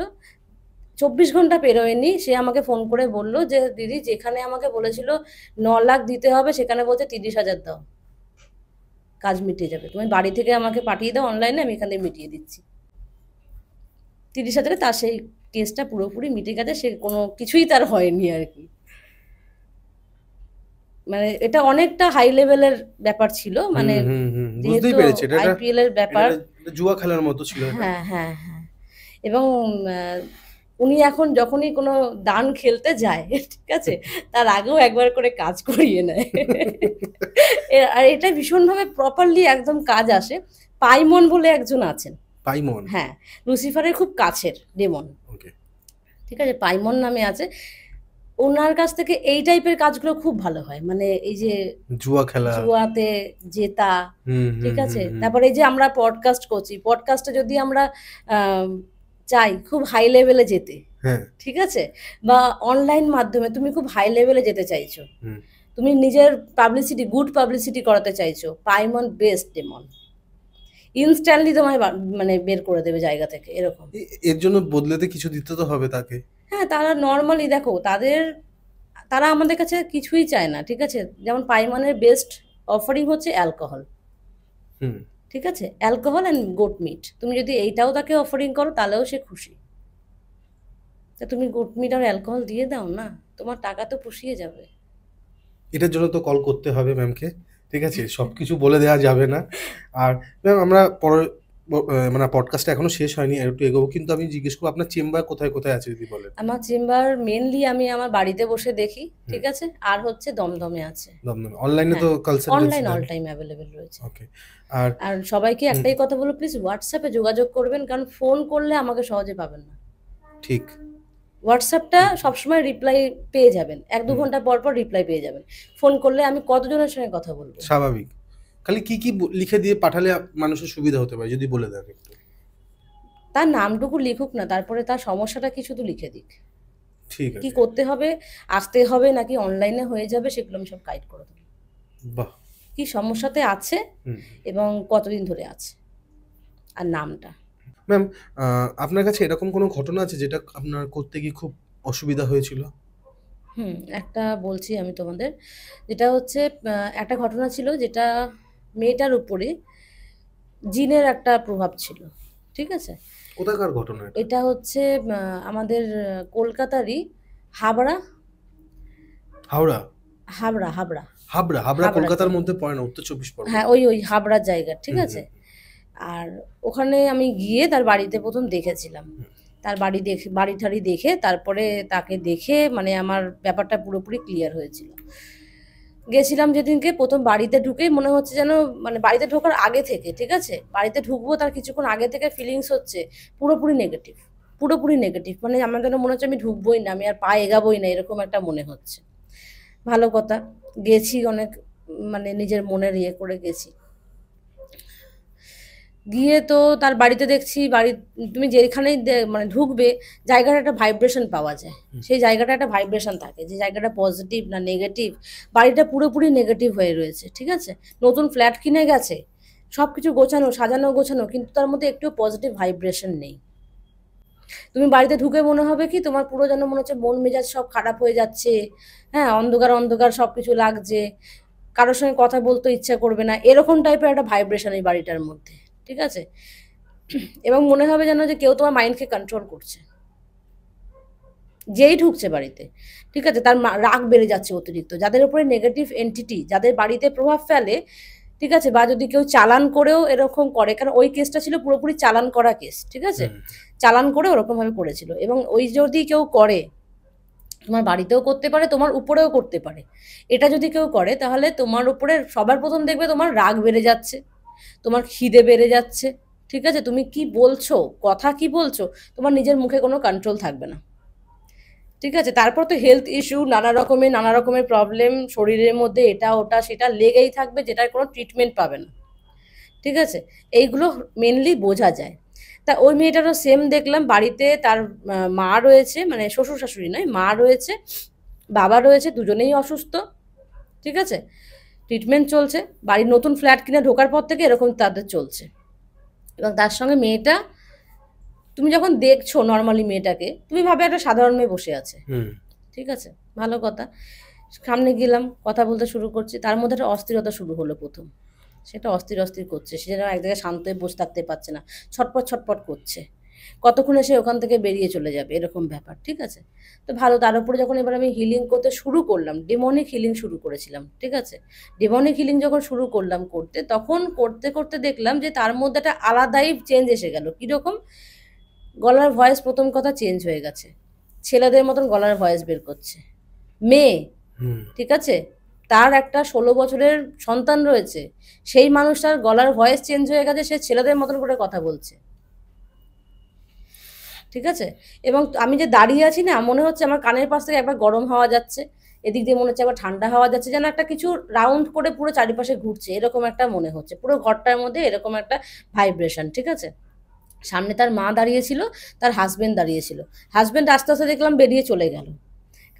24 ঘন্টা পেরোয়নি। সে আমাকে ফোন করে বলল যে দিদি, যেখানে আমাকে বলেছিল 9 লাখ দিতে হবে, সেখানে বলছে 30,000 দাও, কাজ মিটে যাবে। তুমি বাড়ি থেকে আমাকে পাঠিয়ে দাও অনলাইনে, আমি এখানে মিটিয়ে দিচ্ছি। 30,000-এ তার সেই কেসটা পুরোপুরি মিটে গেছে, সে কোনো কিছুই তার হয়নি আর কি। মানে এটা অনেকটা হাই লেভেলের ব্যাপার ছিল, মানে বুঝতেই যেহেতু পেরেছি, এটা এটা আইপিএল এর এটা ব্যাপার। একটা জুয়া খেলার মতো ছিল এটা। হ্যাঁ হ্যাঁ হ্যাঁ। এবং উনি এখন যখনই কোনো দান খেলতে যায়, ঠিক আছে, তার আগেও একবার করে কাজ করিয়ে নেয়। আর এটা ভীষণভাবে প্রপারলি একদম কাজ আসে। পাইমন বলে একজন আছেন। পাইমন। হ্যাঁ, লুসিফারের খুব কাছের ডেমন। ওকে। ঠিক আছে, পাইমন নামে আছে। ওনার কাছ থেকে এই টাইপের কাজগুলো খুব ভালো হয়, মানে এই যে জুয়া খেলা। জুয়াতে জেতা। হুম ঠিক হুম আছে, হুম হুম। তারপরে এই যে আমরা পডকাস্ট করছি, পডকাস্টে যদি আমরা আম, চাই খুব হাই লেভেলে যেতে, হ্যাঁ। ঠিক আছে, বা অনলাইন মাধ্যমে তুমি খুব হাই লেভেলে যেতে চাইছো, হুম। তুমি নিজের পাবলিসিটি, গুড পাবলিসিটি করাতে চাইছো, পাইমন বেস্ট ডেমন। ইনস্ট্যান্টলি তোমায় মানে বের করে দেবে জায়গা থেকে, এরকম। এর জন্য বদলেতে কিছু দিতে তো হবে তাকে। হ্যাঁ, তারা নর্মালি দেখো তারা আমাদের কাছে কিছুই চায় না, ঠিক আছে। যেমন পাইমনের বেস্ট অফারিং হচ্ছে অ্যালকোহল। হুম। ঠিক আছে, অ্যালকোহল অ্যান্ড গোট মিট। তুমি যদি এইটাও তাকে অফারিং করো তাহলেও সে খুশি। তা তুমি গোট মিট আর অ্যালকোহল দিয়ে দাও না, তোমার টাকা তো পুষিয়ে যাবে। এটার জন্য তো কল করতে হবে ম্যামকে, ঠিক আছে, সবকিছু বলে দেওয়া যাবে না। আর ম্যাম আমরা পরে মানে পডকাস্টটা এখনো শেষ হয়নি, আর একটু এগোবো, কিন্তু আমি জিজ্ঞেস করবো আপনার চেম্বার কোথায় কোথায় আছে যদি বলেন। আমার চেম্বার মেনলি আমি আমার বাড়িতে বসে দেখি, ঠিক হুম। আছে, আর হচ্ছে দমদমে আছে। দমদমে অনলাইনে তো হ্যাঁ, কনসালটেন্সি অনলাইন দেন। অল টাইম অ্যাভেলেবেল রয়েছে। ওকে। আর আর সবাইকে হুম, একটাই কথা বলো, প্লিজ হোয়াটসঅ্যাপে যোগাযোগ করবেন, কারণ ফোন করলে আমাকে সহজে পাবেন না। ঠিক। হোয়াটসঅ্যাপটা হুম সবসময় রিপ্লাই পেয়ে যাবেন, 1-2 হুম। ঘন্টা পর পর রিপ্লাই পেয়ে যাবেন। ফোন করলে আমি কতজনের সঙ্গে কথা বলবো। স্বাভাবিক। খালি কি কি লিখে দিয়ে পাঠালে মানুষের সুবিধা হতে পারে যদি বলে দেন একটু। তার নামটুকু লিখুক না, তারপরে তার সমস্যাটা কি শুধু লিখে দিক। ঠিক কি আছে। করতে হবে, আসতে হবে নাকি অনলাইনে হয়ে যাবে, সেগুলো আমি সব গাইড করে দেবো। বাহ। কি সমস্যাতে আছে হুম। এবং কতদিন ধরে আছে, আর নামটা। ম্যাম, আপনার কাছে এরকম কোনো ঘটনা আছে যেটা আপনার করতে গিয়ে খুব অসুবিধা হয়েছিল? একটা বলছি আমি তোমাদের, যেটা হচ্ছে একটা ঘটনা ছিল, যেটা মেয়েটার উপরে জিনের একটা প্রভাব ছিল। ঠিক আছে, কোথাকার ঘটনা এটা? এটা হচ্ছে আমাদের কলকাতারই হাবড়া। হাওড়া? হাবড়া হাবড়া হাবড়া? হাবড়া হাবড়ার কলকাতার জায়গা। মধ্যে পড়ে না, উত্তর চব্বিশ হ্যাঁ, পরগনা? ওই ওই হাবড়ার জায়গা, ঠিক হুম আছে। হুম আর ওখানে আমি গিয়ে তার বাড়িতে প্রথম দেখেছিলাম। হুম। তার বাড়ি ঠাড়ি দেখে তারপরে তাকে দেখে মানে আমার ব্যাপারটা পুরোপুরি ক্লিয়ার হয়েছিল। গেছিলাম যেদিনকে, প্রথম বাড়িতে ঢুকেই মনে হচ্ছে যেন, মানে বাড়িতে ঢোকার আগে থেকে, ঠিক আছে, বাড়িতে ঢুকবো তার কিছুক্ষণ আগে থেকে ফিলিংস হচ্ছে পুরোপুরি নেগেটিভ। পুরোপুরি নেগেটিভ, মানে আমার যেন মনে হচ্ছে আমি ঢুকবোই না, আমি আর পা এগাবোই না, এরকম একটা মনে হচ্ছে। ভালো কথা, গেছি অনেক, মানে নিজের মনের ইয়ে করে গেছি। গিয়ে তো তার বাড়িতে দেখছি, তুমি যেখানেই মানে ঢুকবে, জায়গাটা একটা ভাইব্রেশন পাওয়া যায়। সেই জায়গাটা একটা ভাইব্রেশন থাকে, যে জায়গাটা পজিটিভ না নেগেটিভ। বাড়িটা পুরোপুরি নেগেটিভ হয়ে রয়েছে, ঠিক আছে। নতুন ফ্ল্যাট কিনে গেছে, সব কিছু গোছানো, সাজানো গোছানো, কিন্তু তার মধ্যে একটু পজিটিভ ভাইব্রেশন নেই। তুমি বাড়িতে ঢুকে মনে হবে কি, তোমার পুরো যেন মনে হচ্ছে মন মেজাজ সব খারাপ হয়ে যাচ্ছে। হ্যাঁ, অন্ধকার অন্ধকার সব কিছু লাগছে, কারোর সঙ্গে কথা বলতে ইচ্ছা করবে না, এরকম টাইপের একটা ভাইব্রেশন এই বাড়িটার মধ্যে, ঠিক আছে। এবং মনে হবে যেন যে কেউ তোমার মাইন্ডকে কন্ট্রোল করছে, যেই ঢুকছে বাড়িতে, ঠিক আছে। তার রাগ বেড়ে যাচ্ছে অতিরিক্ত, যাদের উপরে নেগেটিভ এন্টিটি, যাদের বাড়িতে প্রভাব ফেলে, ঠিক আছে, বা যদি কেউ চালান করেও এরকম করে, কারণ ওই কেসটা ছিল পুরোপুরি চালান করা কেস, ঠিক আছে। হুম। চালান করে ওরকম ভাবে করেছিল, এবং ওই যদি কেউ করে, তোমার বাড়িতেও করতে পারে, তোমার উপরেও করতে পারে। এটা যদি কেউ করে, তাহলে তোমার উপরে সবার প্রথম দেখবে তোমার রাগ বেড়ে যাচ্ছে, তোমার খিদে বেড়ে যাচ্ছে, ঠিক আছে? তুমি কি বলছো, কথা কি বলছো, তোমার নিজের মুখে কোনো কন্ট্রোল থাকবে না। ঠিক আছে? তারপর তো হেলথ ইস্যু, নানা রকমের প্রবলেম, শরীরের মধ্যে এটা ওটা সেটা লেগেই থাকবে, যেটার কোনো ট্রিটমেন্ট পাবে না। ঠিক আছে? এইগুলো মেনলি বোঝা যায়। তা ওই মেয়েটারও সেম দেখলাম, বাড়িতে তার মা রয়েছে, মানে শ্বশুর শাশুড়ি নয়, মা রয়েছে, বাবা রয়েছে, দুজনেই অসুস্থ। ঠিক আছে? ট্রিটমেন্ট চলছে। বাড়ির নতুন ফ্ল্যাট কিনে ঢোকার পর থেকে এরকম তাদের চলছে। এবং তার সঙ্গে মেয়েটা, তুমি যখন দেখছো নর্মালি মেয়েটাকে, তুমি ভাবে একটা সাধারণ মেয়ে বসে আছে। হুম। ঠিক আছে? ভালো কথা। সামনে গেলাম, কথা বলতে শুরু করছি, তার মধ্যে একটা অস্থিরতা শুরু হলো প্রথম। সেটা অস্থির অস্থির করছে, সে যেন এক জায়গায় শান্ত হয়ে বসে থাকতে পারছে না, ছটপট ছটপট করছে। কতক্ষণে সে ওখান থেকে বেরিয়ে চলে যাবে, এরকম ব্যাপার। ঠিক আছে? তো ভালো, তার উপরে যখন এবার আমি হিলিং করতে শুরু করলাম, ডেমনিক হিলিং শুরু করেছিলাম। ঠিক আছে? ডেমনিক হিলিং যখন শুরু করলাম করতে, তখন করতে করতে দেখলাম যে তার মধ্যে একটা আলাদাই চেঞ্জ এসে গেল। কীরকম? গলার ভয়েস প্রথম কথা চেঞ্জ হয়ে গেছে, ছেলেদের মতন গলার ভয়েস বের করছে। মেয়ে, হুম। ঠিক আছে, তার একটা 16 বছরের সন্তান রয়েছে, সেই মানুষটার গলার ভয়েস চেঞ্জ হয়ে গেছে, সে ছেলেদের মতন করে কথা বলছে। ঠিক আছে? এবং আমি যে দাঁড়িয়ে আছি না, মনে হচ্ছে আমার কানের পাশ থেকে একবার গরম হাওয়া যাচ্ছে, এদিক দিয়ে মনে হচ্ছে আবার ঠান্ডা হাওয়া যাচ্ছে, যেন একটা কিছু রাউন্ড করে পুরো চারিপাশে ঘুরছে, এরকম একটা মনে হচ্ছে। পুরো ঘরটার মধ্যে এরকম একটা ভাইব্রেশন। ঠিক আছে? সামনে তার মা দাঁড়িয়েছিল, তার হাজবেন্ড দাঁড়িয়েছিল। হাজবেন্ড আস্তে আস্তে দেখলাম বেরিয়ে চলে গেল,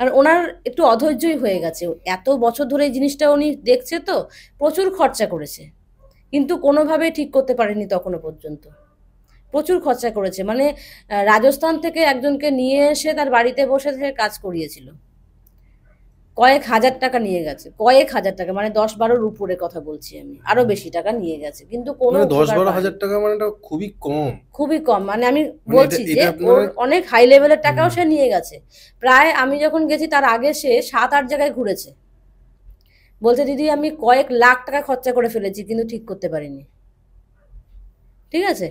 কারণ ওনার একটু অধৈর্যই হয়ে গেছে। এত বছর ধরে এই জিনিসটা উনি দেখছে, তো প্রচুর খরচা করেছে, কিন্তু কোনোভাবেই ঠিক করতে পারেনি তখনো পর্যন্ত। প্রচুর খরচা করেছে, মানে রাজস্থান থেকে একজনকে নিয়ে এসে তার বাড়িতে বসে থেকে কাজ করিয়েছিল। কয়েক হাজার টাকা নিয়ে গেছে, কয়েক হাজার টাকা, মানে 10-12-র উপরে কথা বলছি আমি, আরো বেশি টাকা নিয়ে গেছে, কিন্তু কোনো মানে দশ উপকার বারো পায়নি। হাজার টাকা মানে এটা খুবই কম। খুবই কম, মানে আমি মানে এটা বলছি যে এটা ওর আপনারা অনেক হাই লেভেলের টাকাও হুম, সে নিয়ে গেছে। প্রায় আমি যখন গেছি তার আগে সে 7-8 জায়গায় ঘুরেছে। বলছে দিদি আমি কয়েক লাখ টাকা খরচা করে ফেলেছি, কিন্তু ঠিক করতে পারিনি। ঠিক আছে?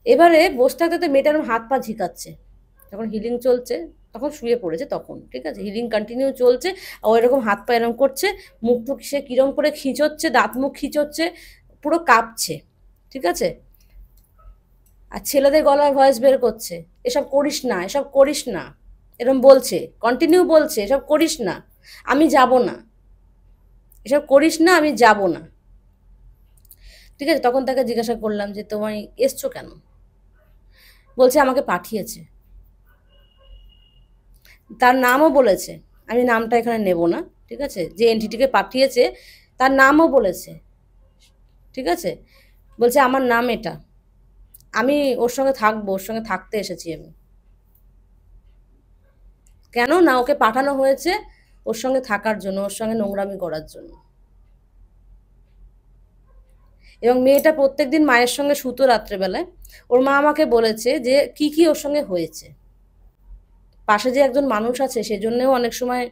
এবারে বসে থাকতে তো মেয়েটার হাত পা ঝিকাচ্ছে, যখন হিলিং চলছে, তখন শুয়ে পড়েছে তখন। ঠিক আছে? হিলিং কন্টিনিউ চলছে, ও এরকম হাত পা এরকম করছে, মুখ টুক সে কিরম করে খিঁচোচ্ছে, দাঁত মুখ খিঁচোচ্ছে, পুরো কাঁপছে। ঠিক আছে? আর ছেলেদের গলায় ভয়েস বের করছে, এসব করিস না, এসব করিস না, এরকম বলছে, কন্টিনিউ বলছে, এসব করিস না, আমি যাব না, এসব করিস না, আমি যাব না। ঠিক আছে? তখন তাকে জিজ্ঞাসা করলাম যে তোমায় এসছো কেন? বলছে আমাকে পাঠিয়েছে। তার নামও বলেছে, আমি নামটা এখানে নেব না। ঠিক আছে? যে এনটিটিকে পাঠিয়েছে তার নামও বলেছে। ঠিক আছে? বলছে আমার নাম এটা, আমি ওর সঙ্গে থাকবো, ওর সঙ্গে থাকতে এসেছি আমি। কেন না, ওকে পাঠানো হয়েছে ওর সঙ্গে থাকার জন্য, ওর সঙ্গে নোংরামি করার জন্য। এবং মেয়েটা প্রত্যেকদিন মায়ের সঙ্গে শুতো রাত্রেবেলায়। ওর মা আমাকে বলেছে যে কি কি ওর সঙ্গে হয়েছে। পাশে যে একজন মানুষ আছে সেজন্যও অনেক সময়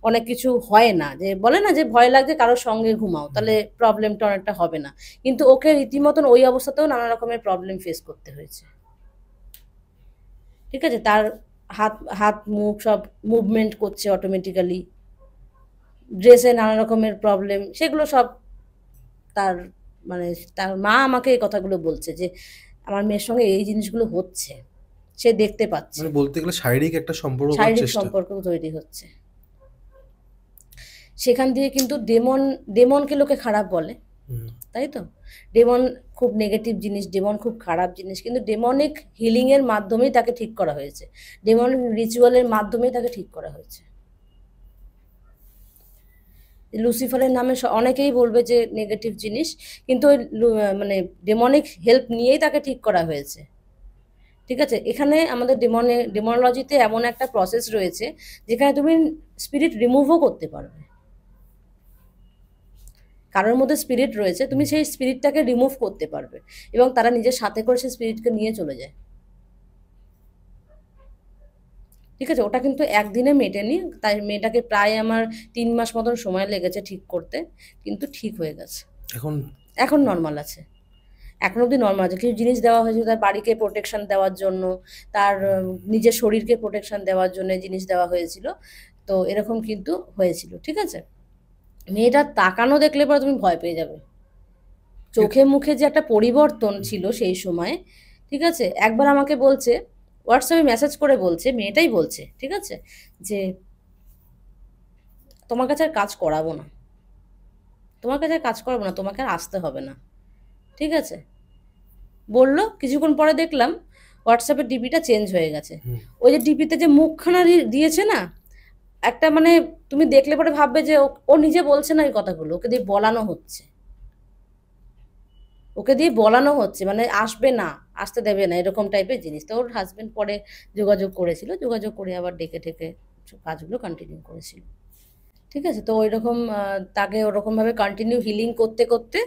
অনেক কিছু হয় না, যে বলে না যে ভয় লাগছে কারোর সঙ্গে ঘুমাও, তাহলে প্রবলেমটা অনেকটা হবে না, কিন্তু ওকে রীতিমতন ওই অবস্থাতেও নানা রকমের প্রবলেম ফেস করতে হয়েছে। ঠিক আছে? তার হাত হাত মুখ সব মুভমেন্ট করছে অটোমেটিক্যালি, ড্রেসে নানা রকমের প্রবলেম, সেগুলো সব তার, মানে তার মা আমাকে এই কথাগুলো বলছে যে আমার মেয়ের সঙ্গে এই জিনিসগুলো হচ্ছে, সে দেখতে পাচ্ছে, মানে বলতে গেলে শারীরিক একটা সম্পর্ক করার শারীরিক চেষ্টা। সম্পর্ক তৈরি হচ্ছে। সেখান দিয়ে কিন্তু ডেমন, ডেমনকে লোকে খারাপ বলে, হুম। তাই তো? ডেমন খুব নেগেটিভ জিনিস, ডেমন খুব খারাপ জিনিস, কিন্তু ডেমনিক হিলিংয়ের মাধ্যমেই তাকে ঠিক করা হয়েছে, ডেমনিক রিচুয়ালের মাধ্যমেই তাকে ঠিক করা হয়েছে। লুসিফারের নামে অনেকেই বলবে যে নেগেটিভ জিনিস, কিন্তু ওই মানে ডেমনিক হেল্প নিয়েই তাকে ঠিক করা হয়েছে। ঠিক আছে? এখানে আমাদের ডেমোনোলজিতে এমন একটা প্রসেস রয়েছে যেখানে তুমি স্পিরিট রিমুভও করতে পারবে। কারোর মধ্যে স্পিরিট রয়েছে, তুমি সেই স্পিরিটটাকে রিমুভ করতে পারবে, এবং তারা নিজের সাথে করে সেই স্পিরিটকে নিয়ে চলে যায়। ঠিক আছে? ওটা কিন্তু একদিনে মেটেনি, তাই মেয়েটাকে প্রায় আমার 3 মাস মতন সময় লেগেছে ঠিক করতে, কিন্তু ঠিক হয়ে গেছে, এখন এখন নর্মাল আছে। এখন অবধি নর্মাল আছে। কিছু জিনিস দেওয়া হয়েছে তার বাড়িকে প্রোটেকশন দেওয়ার জন্য, তার নিজের শরীরকে প্রোটেকশন দেওয়ার জন্য জিনিস দেওয়া হয়েছিল। তো এরকম কিন্তু হয়েছিল। ঠিক আছে? মেয়েটার তাকানো দেখলে পরে তুমি ভয় পেয়ে যাবে, চোখে মুখে যে একটা পরিবর্তন ছিল সেই সময়, ঠিক আছে, একবার আমাকে বলছে, হোয়াটসঅ্যাপে মেসেজ করে বলছে, মেয়েটাই বলছে, ঠিক আছে, যে তোমার কাছে আর কাজ করাবো না, তোমার কাছে আর কাজ করাবো না, তোমাকে আর আসতে হবে না, ঠিক আছে, বললো। কিছুক্ষণ পরে দেখলাম হোয়াটসঅ্যাপের ডিপিটা চেঞ্জ হয়ে গেছে। হুম। ওই যে ডিপিতে যে মুখখানা দিয়েছে না, একটা মানে তুমি দেখলে পরে ভাববে যে ও নিজে বলছে না এই কথাগুলো, ওকে দিয়ে বলানো হচ্ছে, ওকে দিয়ে বলানো হচ্ছে, মানে আসবে না, আসতে দেবে না, এরকম টাইপের জিনিস। তো ওর হাজবেন্ড পরে যোগাযোগ করেছিল, যোগাযোগ করে আবার ডেকে ঠেকে কাজগুলো কন্টিনিউ করেছিল, ঠিক আছে। তো ওইরকম তাকে ওরকমভাবে কন্টিনিউ হিলিং করতে করতে,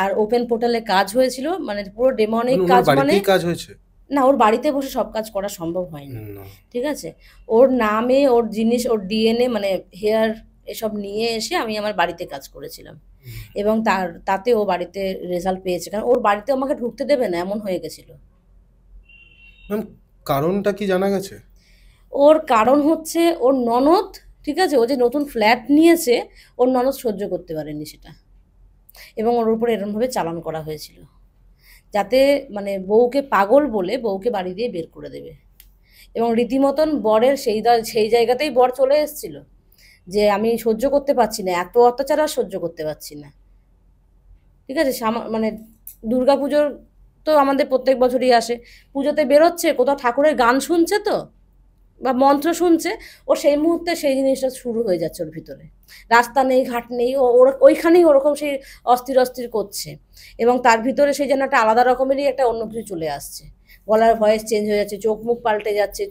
আর ওপেন পোর্টালে কাজ হয়েছিল, মানে পুরো ডেমনিক মানে ওনার কাজ, মানে বাড়িতেই কাজ হয়েছে? না, ওর বাড়িতে বসে সব কাজ করা সম্ভব হয়নি, না। ঠিক আছে। ওর নামে, ওর জিনিস, ওর ডিএনএ, মানে হেয়ার, এসব নিয়ে এসে আমি আমার বাড়িতে কাজ করেছিলাম, এবং তাতে ও বাড়িতে রেজাল্ট পেয়েছে, কারণ ওর বাড়িতে আমাকে ঢুকতে দেবে না, এমন হয়ে গেছিল। ম্যাম, কারণটা কি জানা গেছে? ওর কারণ হচ্ছে ওর ননদ, ঠিক আছে, ও যে নতুন ফ্ল্যাট নিয়েছে, ওর ননদ সহ্য করতে পারেনি সেটা, এবং ওর উপর এরমভাবে চালান করা হয়েছিল, যাতে মানে বউকে পাগল বলে বউকে বাড়ি দিয়ে বের করে দেবে। এবং রীতিমতন বরের সেই জায়গাতেই বর চলে এসেছিল, যে আমি সহ্য করতে পারছি না, এত অত্যাচার আর সহ্য করতে পারছি না, ঠিক আছে। মানে দুর্গাপুজোর তো আমাদের প্রত্যেক বছরই আসে, পুজোতে বেরোচ্ছে, কোথাও ঠাকুরের গান শুনছে তো, বা মন্ত্র শুনছে, ও সেই মুহূর্তে সেই জিনিসটা শুরু হয়ে যাচ্ছে ওর ভিতরে, রাস্তা নেই, ঘাট নেই, ওর ওইখানেই ওরকম সেই অস্থির অস্থির করছে, এবং তার ভিতরে সেই যেন একটা আলাদা রকমেরই একটা অন্য কিছু চলে আসছে, গলার ভয়েস চেঞ্জ হয়ে যাচ্ছে, চোখ মুখ পাল্টে যাচ্ছে,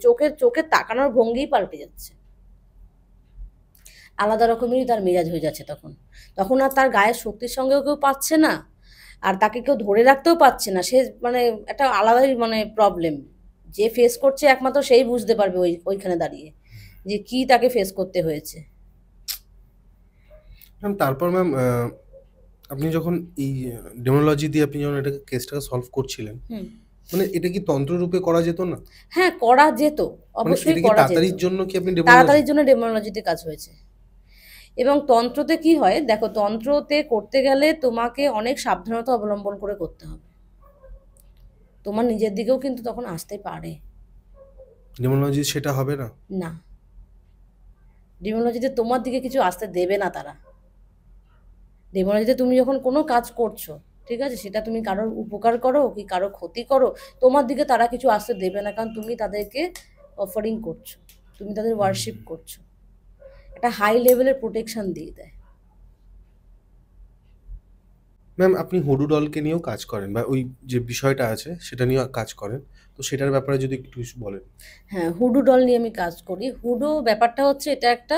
চোখের তাকানোর ভঙ্গিই পাল্টে যাচ্ছে, আলাদা রকমেরই তার মেজাজ হয়ে যাচ্ছে তখন। তখন আর তার গায়ের শক্তির সঙ্গেও কেউ পাচ্ছে না, আর তাকে কেউ ধরে রাখতেও পারছে না, সে মানে একটা আলাদাই মানে প্রবলেম, যে ফেস করছে একমাত্র সেই বুঝতে পারবে ওইখানে দাঁড়িয়ে যে কি তাকে ফেস করতে হয়েছে। ম্যাম, তারপর ম্যাম, আপনি যখন এই ডেমোলজি দিয়ে আপনি যখন এটাকে কেসটাকে সলভ করছিলেন, হুম। মানে এটা কি তন্ত্ররূপে করা যেত না? হ্যাঁ, করা যেত, মানে অবশ্যই এটা কি করা যেত। তাড়াতাড়ির জন্য কি আপনি ডেমোলজি? তাড়াতাড়ির জন্য ডেমোলজিতে কাজ হয়েছে। এবং তন্ত্রতে কি হয় দেখো, তন্ত্রতে করতে গেলে তোমাকে অনেক সাবধানতা অবলম্বন করে করতে হবে, তোমার নিজের দিকেও কিন্তু তখন আসতে পারে। ডেমোলজি সেটা হবে না? না, ডেমোলজিতে তোমার দিকে কিছু আসতে দেবে না তারা। ডেমোলজিতে তুমি যখন কোনো কাজ করছো, ঠিক আছে, সেটা তুমি কারোর উপকার করো কি কারোর ক্ষতি করো, তোমার দিকে তারা কিছু আসতে দেবে না, কারণ তুমি তাদেরকে অফারিং করছো, তুমি তাদের ওয়ার্শিপ করছো, একটা হাই লেভেলের প্রোটেকশন দিয়ে দেয়। ম্যাম, আপনি হুডু ডলকে নিয়েও কাজ করেন, বা ওই যে বিষয়টা আছে সেটা নিয়েও কাজ করেন, তো সেটার ব্যাপারে যদি একটু কিছু বলেন। হ্যাঁ, হুডু ডল নিয়ে আমি কাজ করি। হুডু ব্যাপারটা হচ্ছে, এটা একটা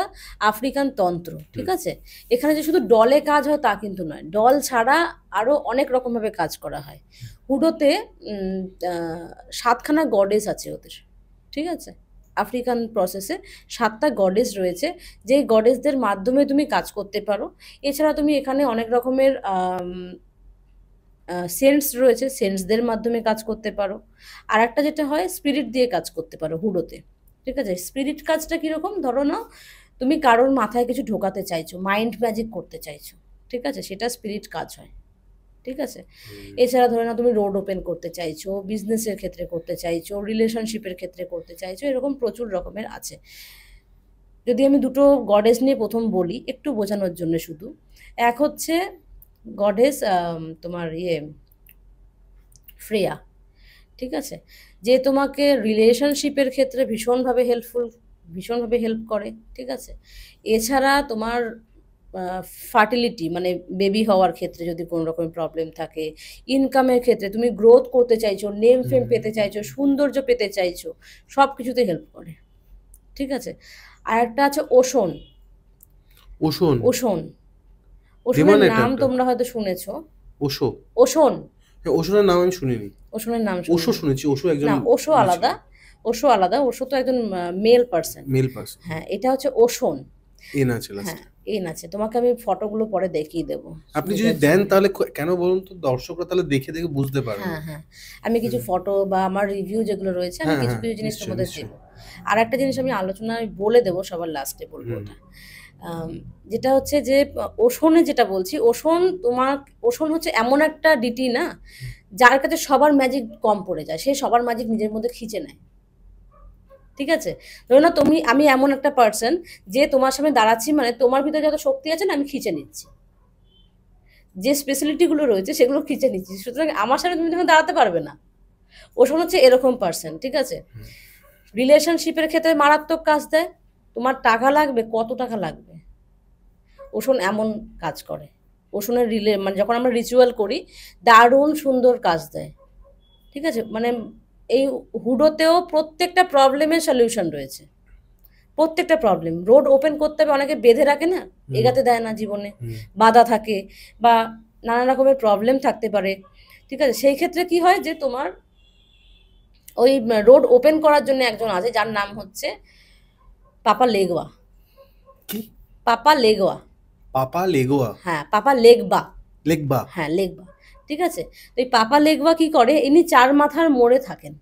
আফ্রিকান তন্ত্র, ঠিক আছে। এখানে যে শুধু ডলে কাজ হয় তা কিন্তু নয়, ডল ছাড়া আরও অনেক রকমভাবে কাজ করা হয়। হুডোতে 7খানা গডেস আছে ওদের, ঠিক আছে। আফ্রিকান প্রসেসে 7টা গডেস রয়েছে, যেই গডেসদের মাধ্যমে তুমি কাজ করতে পারো। এছাড়া তুমি এখানে অনেক রকমের সেন্টস রয়েছে, সেন্টসদের মাধ্যমে কাজ করতে পারো। আর একটা যেটা হয়, স্পিরিট দিয়ে কাজ করতে পারো হুডোতে, ঠিক আছে। স্পিরিট কাজটা কীরকম, ধরো না, তুমি কারোর মাথায় কিছু ঢোকাতে চাইছো, মাইন্ড ম্যাজিক করতে চাইছো, ঠিক আছে, সেটা স্পিরিট কাজ হয়, ঠিক আছে। এছাড়া ধরে না, তুমি রোড ওপেন করতে চাইছো, বিজনেসের ক্ষেত্রে করতে চাইছো, রিলেশনশিপের ক্ষেত্রে করতে চাইছো, এরকম প্রচুর রকমের আছে। যদি আমি দুটো গডেস নিয়ে প্রথম বলি একটু বোঝানোর জন্য শুধু, এক হচ্ছে গডেস তোমার ফ্রেয়া, ঠিক আছে, যে তোমাকে রিলেশনশিপের ক্ষেত্রে ভীষণভাবে হেল্প করে, ঠিক আছে। এছাড়া তোমার ফার্টিলিটি, মানে বেবি হওয়ার ক্ষেত্রে যদি কোনো রকমের প্রবলেম থাকে, ইনকামের ক্ষেত্রে তুমি গ্রোথ করতে চাইছো, নেম ফেম পেতে চাইছো, সৌন্দর্য পেতে চাইছো, সব কিছুতে হেল্প করে, ঠিক আছে। আর একটা আছে ওশোন। ওশোন? ওশোন, ওশোনের বিমান এটা নাম একটা? তোমরা হয়তো শুনেছো। ওশো? ওশোন, হ্যাঁ, ওশোনের নাম আমি শুনিনি। ওশোনের নাম ওশো শুনিনি? শুনেছি, ওশো একজন না, ওশো আলাদা, ওশো আলাদা, ওশো তো একজন মেল পার্সন। Mail person. হ্যাঁ, এটা হচ্ছে ওশোন। এন আছে হ্যাঁ, লাস্টে। এন আছে, তোমাকে আমি ফটোগুলো পরে দেখিয়ে দেবো আপনি যদি বোঝার দেন জন্য। তাহলে কেন বলুন তো, দর্শকরা তাহলে দেখে দেখে বুঝতে পারবে। হ্যাঁ হ্যাঁ, আমি কিছু ফটো বা আমার রিভিউ যেগুলো রয়েছে, আমি হ্যাঁ কিছু হ্যাঁ, কিছু জিনিস নিশ্চয়ই তোমাদের নিশ্চয়ই। দেবো। আর একটা জিনিস আমি আলোচনায় বলে দেবো, সবার লাস্টে বলবো ওটা। আম, যেটা হচ্ছে যে ওশোনে যেটা বলছি, ওশোন হচ্ছে এমন একটা ডিটি না, যার কাছে সবার ম্যাজিক কম পড়ে যায়, সে সবার ম্যাজিক নিজের মধ্যে খিঁচে নেয়। ঠিক আছে, ধরো না আমি এমন একটা পার্সন যে তোমার সামনে দাঁড়াচ্ছি, মানে তোমার ভিতরে যত শক্তি আছে না আমি খিঁচে নিচ্ছি, যে স্পেশালিটিগুলো রয়েছে সেগুলো খিঁচে নিচ্ছি, সুতরাং আমার সামনে তুমি তখন দাঁড়াতে পারবে না। ওশোন হচ্ছে এরকম পার্সন। ঠিক আছে, রিলেশনশিপের ক্ষেত্রে মারাত্মক কাজ দেয়। তোমার টাকা লাগবে, কত টাকা লাগবে, ওশোন এমন কাজ করে। ওশোনের মানে যখন আমরা রিচুয়াল করি, দারুণ সুন্দর কাজ দেয়। ঠিক আছে, মানে এই হুডোতেও প্রত্যেকটা প্রবলেমের সলিউশন রয়েছে। প্রত্যেকটা প্রবলেম রোড ওপেন করতে হবে, অনেকে বেঁধে রাখে না, এগাতে দেয় না জীবনে, বাধা থাকে বা নানা রকমের প্রবলেম থাকতে পারে। ঠিক আছে, সেই ক্ষেত্রে কি হয় যে তোমার ওই রোড ওপেন করার জন্য একজন আছে যার নাম হচ্ছে পাপা লেগোয়া। কি? পাপা লেগোয়া। পাপা লেগোয়া? হ্যাঁ, পাপা লেগবা। লেগবা? হ্যাঁ, লেগবা। ঠিক আছে, তো এই পাপা লেগবা কি করে, ইনি চার মাথার মোড়ে থাকেন।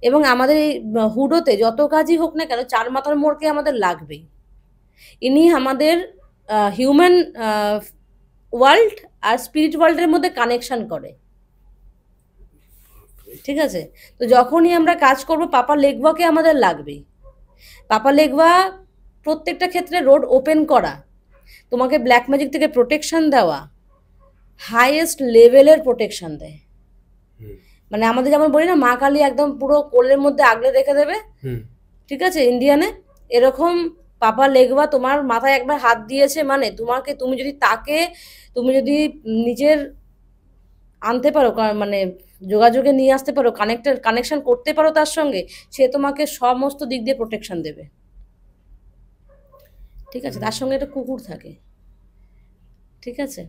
এবং আমাদের এই হুডোতে যত কাজই হোক না কেন, চার মাথার মোড়কে আমাদের লাগবেই। ইনি আমাদের হিউম্যান ওয়ার্ল্ড আর স্পিরিট ওয়ার্ল্ডের মধ্যে কানেকশন করে। ঠিক আছে, তো যখনই আমরা কাজ করব পাপা লেগবাকে আমাদের লাগবেই। পাপা লেগবা প্রত্যেকটা ক্ষেত্রে রোড ওপেন করা, তোমাকে ব্ল্যাক ম্যাজিক থেকে প্রোটেকশন দেওয়া, হাইয়েস্ট লেভেলের প্রোটেকশন দেয়। মানে আমাদের যেমন বলি না, মা কালী একদম পুরো কোলের মধ্যে আগলে রেখে দেবে, ঠিক আছে, ইন্ডিয়ানে এরকম পাপা লেগবা তোমার মাথায় একবার হাত দিয়েছে মানে তুমি যদি তুমি যদি নিজের আনতে পারো, মানে যোগাযোগে নিয়ে আসতে পারো, কানেকশন করতে পারো তার সঙ্গে, সে তোমাকে সমস্ত দিক দিয়ে প্রোটেকশন দেবে। ঠিক আছে, তার সঙ্গে একটা কুকুর থাকে। ঠিক আছে,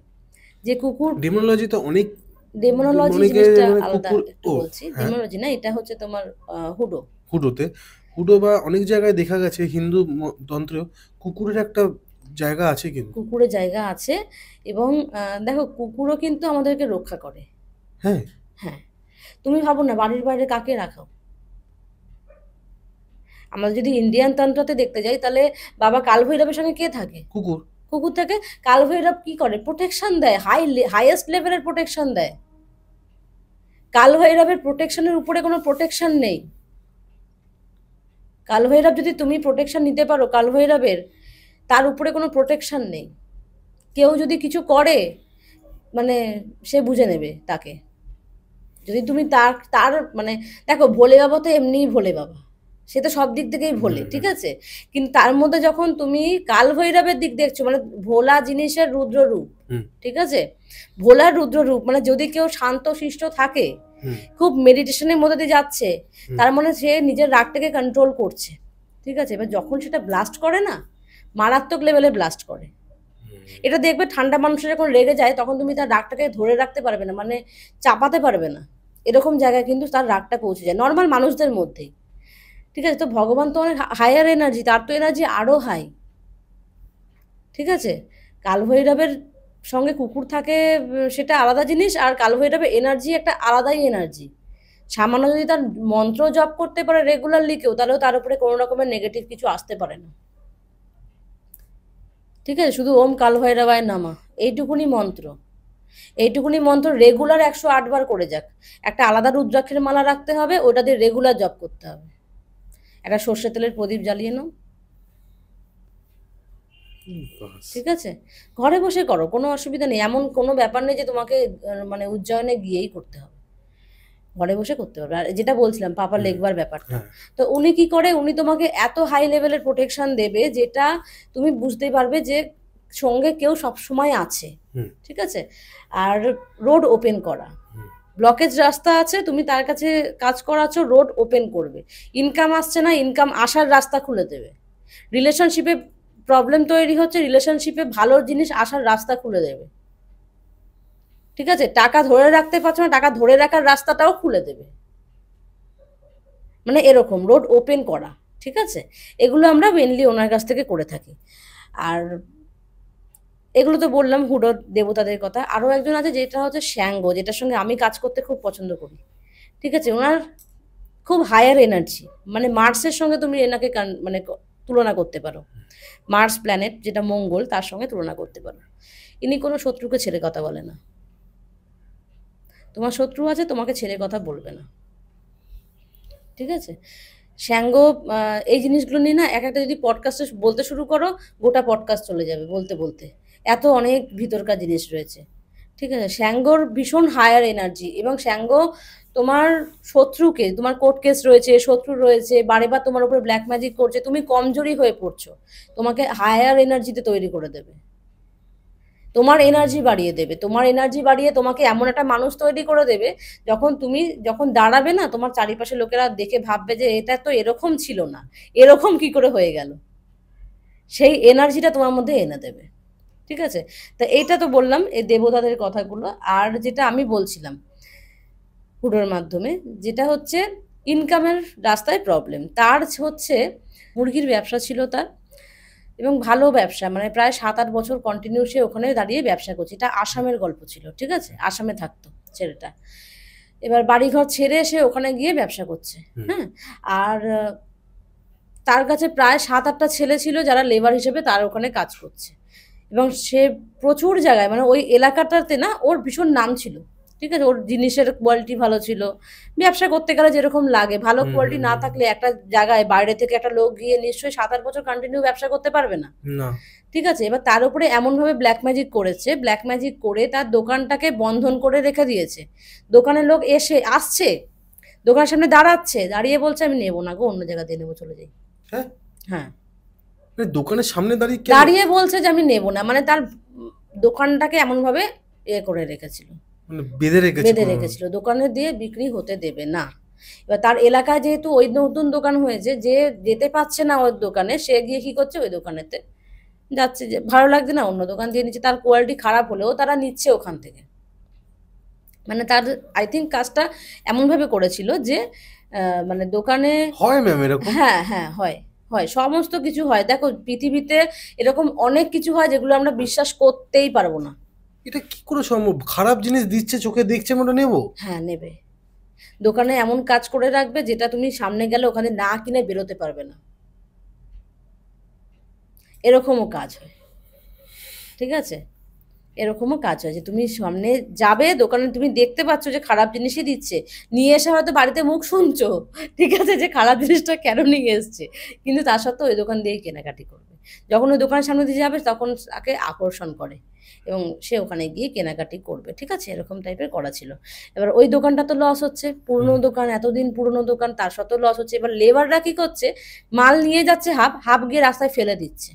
যে কুকুর, ডেমোনোলজি তো অনেক, ডেমোনোলজি জিনিসটা আলাদা, একটু বলছি। ডেমোনোলজি না, এটা হচ্ছে তোমার হুডোতে হুডো বা অনেক জায়গায় দেখা গেছে হিন্দু তন্ত্রেও কুকুরের একটা জায়গা আছে, কিন্তু কুকুরের জায়গা আছে। এবং দেখো, কুকুরও কিন্তু আমাদেরকে রক্ষা করে। হ্যাঁ হ্যাঁ, তুমি ভাবো না বাড়ির বাইরে কাকে রাখো। আমরা যদি ইন্ডিয়ান তন্ত্রতে দেখতে যাই, তাহলে বাবা কালভৈরবের সঙ্গে কে থাকে? কুকুর। কুকুর থাকে। কালভৈরব কি করে? প্রোটেকশন দেয়, হাইয়েস্ট লেভেলের প্রোটেকশন দেয়। কালভৈরবের প্রোটেকশনের উপরে কোনো প্রোটেকশন নেই। কালভৈরব যদি তুমি প্রোটেকশন নিতে পারো কালভৈরবের, তার উপরে কোনো প্রোটেকশন নেই। কেউ যদি কিছু করে, মানে সে বুঝে নেবে তাকে। যদি তুমি তার মানে দেখো, ভোলে বাবা তো এমনিই ভোলে বাবা, সে তো সব দিক থেকেই ভোলে। ঠিক আছে, কিন্তু তার মধ্যে যখন তুমি কালভৈরবের দিক দেখছো, মানে ভোলা জিনিসের রুদ্র রূপ। ঠিক আছে, ভোলার রুদ্র রূপ, মানে যদি কেউ শান্ত শিষ্ট থাকে, খুব মেডিটেশনের মধ্যে দিয়ে যাচ্ছে, তার মানে সে নিজের রাগটাকে কন্ট্রোল করছে। ঠিক আছে, এবার যখন সেটা ব্লাস্ট করে না, মারাত্মক লেভেলে ব্লাস্ট করে। এটা দেখবে ঠান্ডা মানুষের যখন রেগে যায়, তখন তুমি তার রাগটাকে ধরে রাখতে পারবে না, মানে চাপাতে পারবে না, এরকম জায়গায় কিন্তু তার রাগটা পৌঁছে যায় নর্মাল মানুষদের মধ্যেই। ঠিক আছে, তো ভগবান তো অনেক হায়ার এনার্জি, তার তো এনার্জি আরও হাই। ঠিক আছে, কালভৈরবের সঙ্গে কুকুর থাকে, সেটা আলাদা জিনিস, আর কালভৈরবের এনার্জি একটা আলাদাই এনার্জি। সামান্য যদি তার মন্ত্র জপ করতে পারে রেগুলারলি কেউ, তাহলেও তার উপরে কোনো রকমের নেগেটিভ কিছু আসতে পারে না। ঠিক আছে, শুধু ওম কালভৈরবায় নামা, এইটুকুনি মন্ত্র রেগুলার 108 বার করে যাক। একটা আলাদা রুদ্রাক্ষের মালা রাখতে হবে, ওটা দিয়ে রেগুলার জপ করতে হবে। একটা সর্ষে তেলের প্রদীপ জ্বালিয়ে নাও। ঠিক আছে, ঘরে বসে করো, কোনো অসুবিধা নেই। এমন কোনো ব্যাপার নেই যে তোমাকে মানে উজ্জয়নে গিয়েই করতে হবে, ঘরে বসে করতে পারবে। আর যেটা বলছিলাম পাপা লেগবার ব্যাপারটা, তো উনি কি করে, উনি তোমাকে এত হাই লেভেলের প্রোটেকশন দেবে, যেটা তুমি বুঝতেই পারবে যে সঙ্গে কেউ সব সময় আছে। ঠিক আছে, আর রোড ওপেন করা, ব্লকেজ রাস্তা আছে, তুমি তার কাছে কাজ করাচ্ছ, রোড ওপেন করবে। ইনকাম আসছে না, ইনকাম আসার রাস্তা খুলে দেবে। রিলেশনশিপে প্রবলেম তৈরি হচ্ছে, রিলেশনশিপে ভালো জিনিস আসার রাস্তা খুলে দেবে। ঠিক আছে, টাকা ধরে রাখতে পারছো না, টাকা ধরে রাখার রাস্তাটাও খুলে দেবে। মানে এরকম রোড ওপেন করা। ঠিক আছে, এগুলো আমরা মেনলি ওনার কাছ থেকে করে থাকি। আর এগুলো তো বললাম হুডো দেবতাদের কথা। আরও একজন আছে যেটা হচ্ছে শ্যাঙ্গো, যেটার সঙ্গে আমি কাজ করতে খুব পছন্দ করি। ঠিক আছে, ওনার খুব হায়ার এনার্জি, মানে মার্সের সঙ্গে তুমি এনাকে মানে তুলনা করতে পারো, মার্স প্ল্যানেট যেটা মঙ্গল তার সঙ্গে তুলনা করতে পারো। ইনি কোনো শত্রুকে ছেড়ে কথা বলে না। তোমার শত্রু আছে, তোমাকে ছেড়ে কথা বলবে না, ঠিক আছে? স্যাঙ্গ এই জিনিসগুলো নিয়ে না এক একটা যদি পডকাস্টে বলতে শুরু করো, গোটা পডকাস্ট চলে যাবে বলতে বলতে, এত অনেক ভিতরকার জিনিস রয়েছে, ঠিক আছে? স্যাঙ্গর ভীষণ হায়ার এনার্জি, এবং স্যাঙ্গ তোমার শত্রুকে, তোমার কোর্ট কেস রয়েছে, শত্রু রয়েছে, বারে বার তোমার উপরে ব্ল্যাক ম্যাজিক করছে, তুমি কমজোরি হয়ে পড়ছো, তোমাকে হায়ার এনার্জিতে তৈরি করে দেবে, তোমার এনার্জি বাড়িয়ে দেবে, তোমার এনার্জি বাড়িয়ে তোমাকে এমন একটা মানুষ তৈরি করে দেবে, যখন দাঁড়াবে না, তোমার চারিপাশে লোকেরা দেখে ভাববে যে এটা তো এরকম ছিল না, এরকম কি করে হয়ে গেল, সেই এনার্জিটা তোমার মধ্যে এনে দেবে, ঠিক আছে? তা এইটা তো বললাম এই দেবতাদের কথাগুলো। আর যেটা আমি বলছিলাম হুডোর মাধ্যমে, যেটা হচ্ছে ইনকামের রাস্তায় প্রবলেম, তার হচ্ছে মুরগির ব্যবসা ছিল তার, এবং ভালো ব্যবসা, মানে প্রায় 7-8 বছর কন্টিনিউ সে ওখানে দাঁড়িয়ে ব্যবসা করছে। এটা আসামের গল্প ছিল, ঠিক আছে? আসামে থাকতো ছেলেটা, এবার বাড়িঘর ছেড়ে সে ওখানে গিয়ে ব্যবসা করছে। হ্যাঁ, আর তার কাছে প্রায় 7-8টা ছেলে ছিল যারা লেবার হিসেবে তার ওখানে কাজ করছে, এবং সে প্রচুর জায়গায়, মানে ওই এলাকাটাতে না ওর ভীষণ নাম ছিল, ঠিক আছে? ওর জিনিসের কোয়ালিটি ভালো ছিল, ব্যবসা করতে গেলে যেরকম লাগে, ভালো কোয়ালিটি না থাকলে একটা জায়গায় বাইরে থেকে একটা লোক গিয়ে নিশ্চয়ই 7-8 বছর কন্টিনিউ ব্যবসা করতে পারবে না, না। ঠিক আছে? এবার তার উপরে এমনভাবে ব্ল্যাক ম্যাজিক করেছে, ব্ল্যাক ম্যাজিক করে তার দোকানটাকে বন্ধন করে রেখে দিয়েছে। দোকানের লোক আসছে, দোকানের সামনে দাঁড়াচ্ছে, দাঁড়িয়ে বলছে আমি নেবো না গো, অন্য জায়গা দিয়ে নেবো, চলে যাই। হ্যাঁ, হ্যাঁ, মানে দোকানের সামনে দাঁড়িয়ে কেন? দাঁড়িয়ে বলছে যে আমি নেবো না, মানে তার দোকানটাকে এমনভাবে করে রেখেছিল, মানে বেঁধে রেখেছে বেঁধে কোনোভাবে। রেখেছিল, দোকানে দিয়ে বিক্রি হতে দেবে না। এবার তার এলাকায় যেহেতু ওই নতুন দোকান হয়েছে, যে যেতে পারছে না ওই দোকানে, সে গিয়ে কি করছে, ওই দোকানেতে যাচ্ছে, যে ভালো লাগছে না অন্য দোকান দিয়ে নিচ্ছে, তার কোয়ালিটি খারাপ হলেও তারা নিচ্ছে ওখান থেকে। মানে তার আই থিঙ্ক কাজটা এমনভাবে করেছিল যে মানে দোকানে, হয় ম্যাম এরকম? হ্যাঁ হ্যাঁ হয়, হয়, সমস্ত কিছু হয়। দেখো পৃথিবীতে এরকম অনেক কিছু হয় যেগুলো আমরা বিশ্বাস করতেই পারবো না। এটা কি করে সম্ভব? খারাপ জিনিস দিচ্ছে, চোখে দেখছে, মোটা নেবো? হ্যাঁ নেবে, দোকানে এমন কাজ করে রাখবে যেটা তুমি সামনে গেলে ওখানে না কিনে বেরোতে পারবে না, এরকমও কাজ হয়, ঠিক আছে? এরকমও কাজ হয় যে তুমি সামনে যাবে দোকানে, তুমি দেখতে পাচ্ছ যে খারাপ জিনিসই দিচ্ছে, নিয়ে এসে হয়তো বাড়িতে মুখ শুনছো, ঠিক আছে, যে খারাপ জিনিসটা কেন নিয়ে এসছে, কিন্তু তার সত্ত্বেও ওই দোকান দিয়েই কেনাকাটি করবে। যখন ওই দোকানের সামনে দিয়ে যাবে তখন তাকে আকর্ষণ করে, এবং সে ওখানে গিয়ে কেনাকাটি করবে, ঠিক আছে? এরকম টাইপের করা ছিল। এবার ওই দোকানটা তো লস হচ্ছে, পুরনো দোকান, এতদিন পুরনো দোকান, তার সত্ত্বেও লস হচ্ছে। এবার লেবাররা কি করছে, মাল নিয়ে যাচ্ছে হাফ হাফ গিয়ে রাস্তায় ফেলে দিচ্ছে,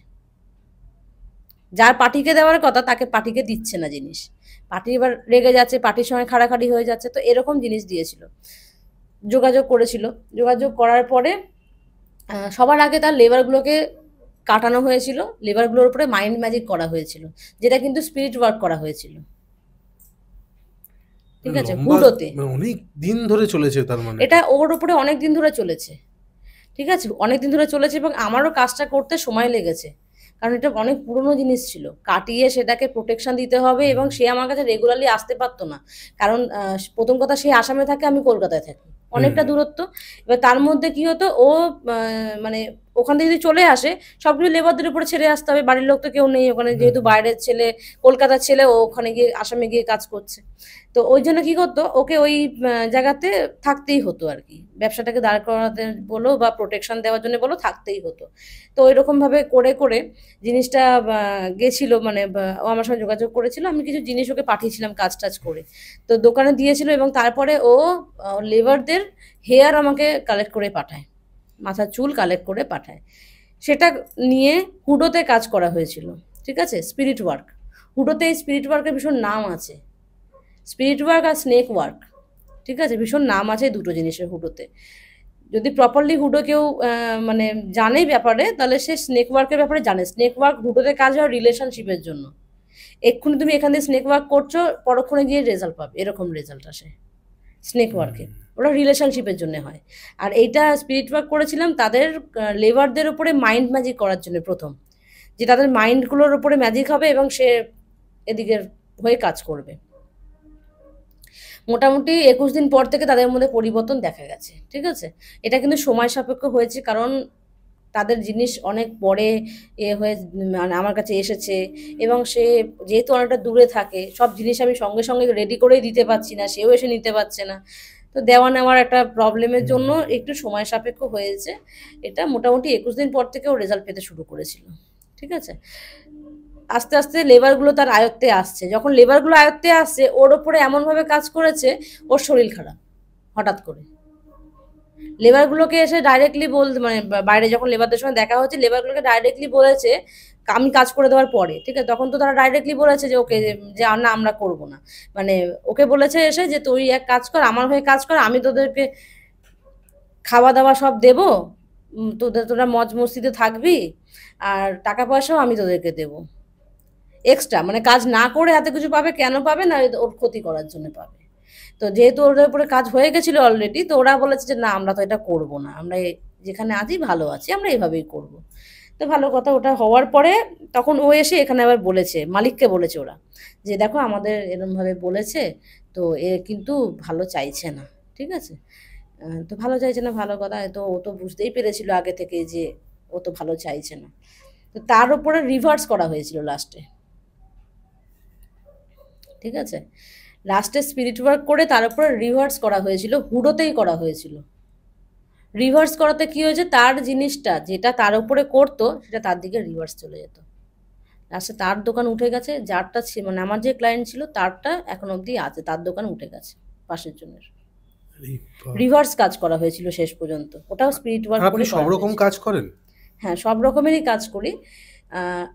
যার পার্টিকে দেওয়ার কথা তাকে পার্টিকে দিচ্ছে না জিনিস, পার্টি এবার রেগে যাচ্ছে, পার্টির সঙ্গে খাড়াখাড়ি হয়ে যাচ্ছে, তো এরকম জিনিস দিয়েছিল। যোগাযোগ করেছিল, যোগাযোগ করার পরে সবার আগে তার লেবারগুলোকে কাটানো হয়েছিল, লেবারগুলোর উপরে মাইন্ড ম্যাজিক করা হয়েছিল, যেটা কিন্তু স্পিরিট ওয়ার্ক করা হয়েছিল, ঠিক আছে? লম্বা, হুডোতে। মানে অনেক দিন ধরে চলেছে তার মানে এটা ওর উপরে অনেক দিন ধরে চলেছে, ঠিক আছে? অনেক দিন ধরে চলেছে, এবং আমারও কাজটা করতে সময় লেগেছে, কারণ এটা অনেক পুরনো জিনিস ছিল, কাটিয়ে সেটাকে প্রোটেকশন দিতে হবে, এবং সে আমার কাছে রেগুলারলি আসতে পারতো না, কারণ প্রথম কথা সে আসামে থাকে, আমি কলকাতায় থাকি, অনেকটা দূরত্ব। এবার তার মধ্যে কি হতো, ও মানে ওখান থেকে যদি চলে আসে, সবগুলো লেবারদের উপরে ছেড়ে আসতে হবে, বাড়ির লোক তো কেউ নেই ওখানে, যেহেতু বাইরের ছেলে, কলকাতার ছেলে, ও ওখানে গিয়ে আসামে গিয়ে কাজ করছে। তো ওই জন্য কি করতো, ওকে ওই জায়গাতে থাকতেই হতো আর কি, ব্যবসাটাকে দাঁড় করাতে বলো বা প্রোটেকশন দেওয়ার জন্য বলো, থাকতেই হতো। তো ওইরকম ভাবে করে করে জিনিসটা গেছিল, মানে ও আমার সঙ্গে যোগাযোগ করেছিল, আমি কিছু জিনিস ওকে পাঠিয়েছিলাম কাজ টাজ করে, তো দোকানে দিয়েছিল, এবং তারপরে ও লেবারদের হেয়ার আমাকে কালেক্ট করে পাঠায়, মাথার চুল কালেক্ট করে পাঠায়, সেটা নিয়ে হুডোতে কাজ করা হয়েছিল, ঠিক আছে? স্পিরিট ওয়ার্ক, হুডোতে এই স্পিরিট ওয়ার্কের ভীষণ নাম আছে, স্পিরিট ওয়ার্ক আর স্নেক ওয়ার্ক, ঠিক আছে? ভীষণ নাম আছে দুটো জিনিসের হুডোতে। যদি প্রপারলি হুডো কেউ মানে জানে ব্যাপারে, তাহলে সে স্নেক ওয়ার্কের ব্যাপারে জানে। স্নেক ওয়ার্ক হুডোতে কাজ হয় রিলেশনশিপের জন্য, এক্ষুনি তুমি এখান দিয়ে স্নেক ওয়ার্ক করছো, পরক্ষণে গিয়ে রেজাল্ট পাবে, এরকম রেজাল্ট আসে স্নেক ওয়ার্কে, ওটা রিলেশনশিপের জন্য হয়। আর এইটা স্পিরিট ওয়ার্ক করেছিলাম তাদের লেবারদের উপরে মাইন্ড ম্যাজিক করার জন্য প্রথম, যে তাদের মাইন্ডগুলোর উপরে ম্যাজিক হবে, এবং সে এদিকের হয়ে কাজ করবে। মোটামুটি 21 দিন পর থেকে তাদের মধ্যে পরিবর্তন দেখা গেছে, ঠিক আছে? এটা কিন্তু সময় সাপেক্ষ হয়েছে, কারণ তাদের জিনিস অনেক পরে হয়ে মানে আমার কাছে এসেছে, এবং সে যেহেতু অনেকটা দূরে থাকে, সব জিনিস আমি সঙ্গে সঙ্গে রেডি করেই দিতে পারছি না, সেও এসে নিতে পারছে না। তো দেওয়া নেওয়ার একটা প্রবলেমের জন্য একটু সময় সাপেক্ষ হয়েছে। এটা মোটামুটি 21 দিন পর থেকে ও রেজাল্ট পেতে শুরু করেছিল। ঠিক আছে, আস্তে আস্তে লেবারগুলো তার আয়ত্তে আসছে। যখন লেবারগুলো আয়ত্তে আসছে, ওর ওপরে এমনভাবে কাজ করেছে, ওর শরীর খারাপ হঠাৎ করে। লেবারগুলোকে এসে ডাইরেক্টলি বলতে, মানে বাইরে যখন লেবারদের সঙ্গে দেখা হচ্ছে, লেবারগুলোকে ডাইরেক্টলি বলেছে আমি কাজ করে দেওয়ার পরে, ঠিক আছে, তখন তো তারা ডাইরেক্টলি বলেছে যে ওকে, যে না আমরা করব না, মানে ওকে বলেছে এসে যে তুই এক কাজ কর, আমার হয়ে কাজ কর, আমি তোদেরকে খাওয়া দাওয়া সব দেবো, তোরা মজ মস্তিতে থাকবি, আর টাকা পয়সাও আমি তোদেরকে দেবো এক্সট্রা, মানে কাজ না করে এত কিছু পাবে, কেন পাবে না, ওর ক্ষতি করার জন্য পাবে। তো যেহেতু ওদের উপরে কাজ হয়ে গেছিলো অলরেডি, তো ওরা বলেছে যে না আমরা তো এটা করব না, আমরা যেখানে আছি ভালো আছি, আমরা এইভাবেই করব। তো ভালো কথা, ওটা হওয়ার পরে তখন ও এসে এখানে আবার বলেছে, মালিককে বলেছে ওরা, যে দেখো আমাদের এরমভাবে বলেছে, তো এ কিন্তু ভালো চাইছে না। ঠিক আছে, তো ভালো চাইছে না, ভালো কথা, তো ও তো বুঝতেই পেরেছিল আগে থেকে যে ও তো ভালো চাইছে না। তো তার উপরে রিভার্স করা হয়েছিল লাস্টে। ঠিক আছে, লাস্টে স্পিরিট ওয়ার্ক করে তার উপরে রিভার্স করা হয়েছিল, হুডোতেই করা হয়েছিল। রিভার্স করাতে কি হয়েছে, তার জিনিসটা যেটা তার উপরে করতো সেটা তার দিকে রিভার্স চলে যেত। লাস্টে তার দোকান উঠে গেছে, যারটা মানে আমার যে ক্লায়েন্ট ছিল তারটা এখন অবধি আছে, তার দোকান উঠে গেছে পাশের জনের। রিভার্স কাজ করা হয়েছিল শেষ পর্যন্ত, ওটাও স্পিরিট ওয়ার্ক করে। আপনি সব রকম কাজ করেন? হ্যাঁ, সব রকমেরই কাজ করি।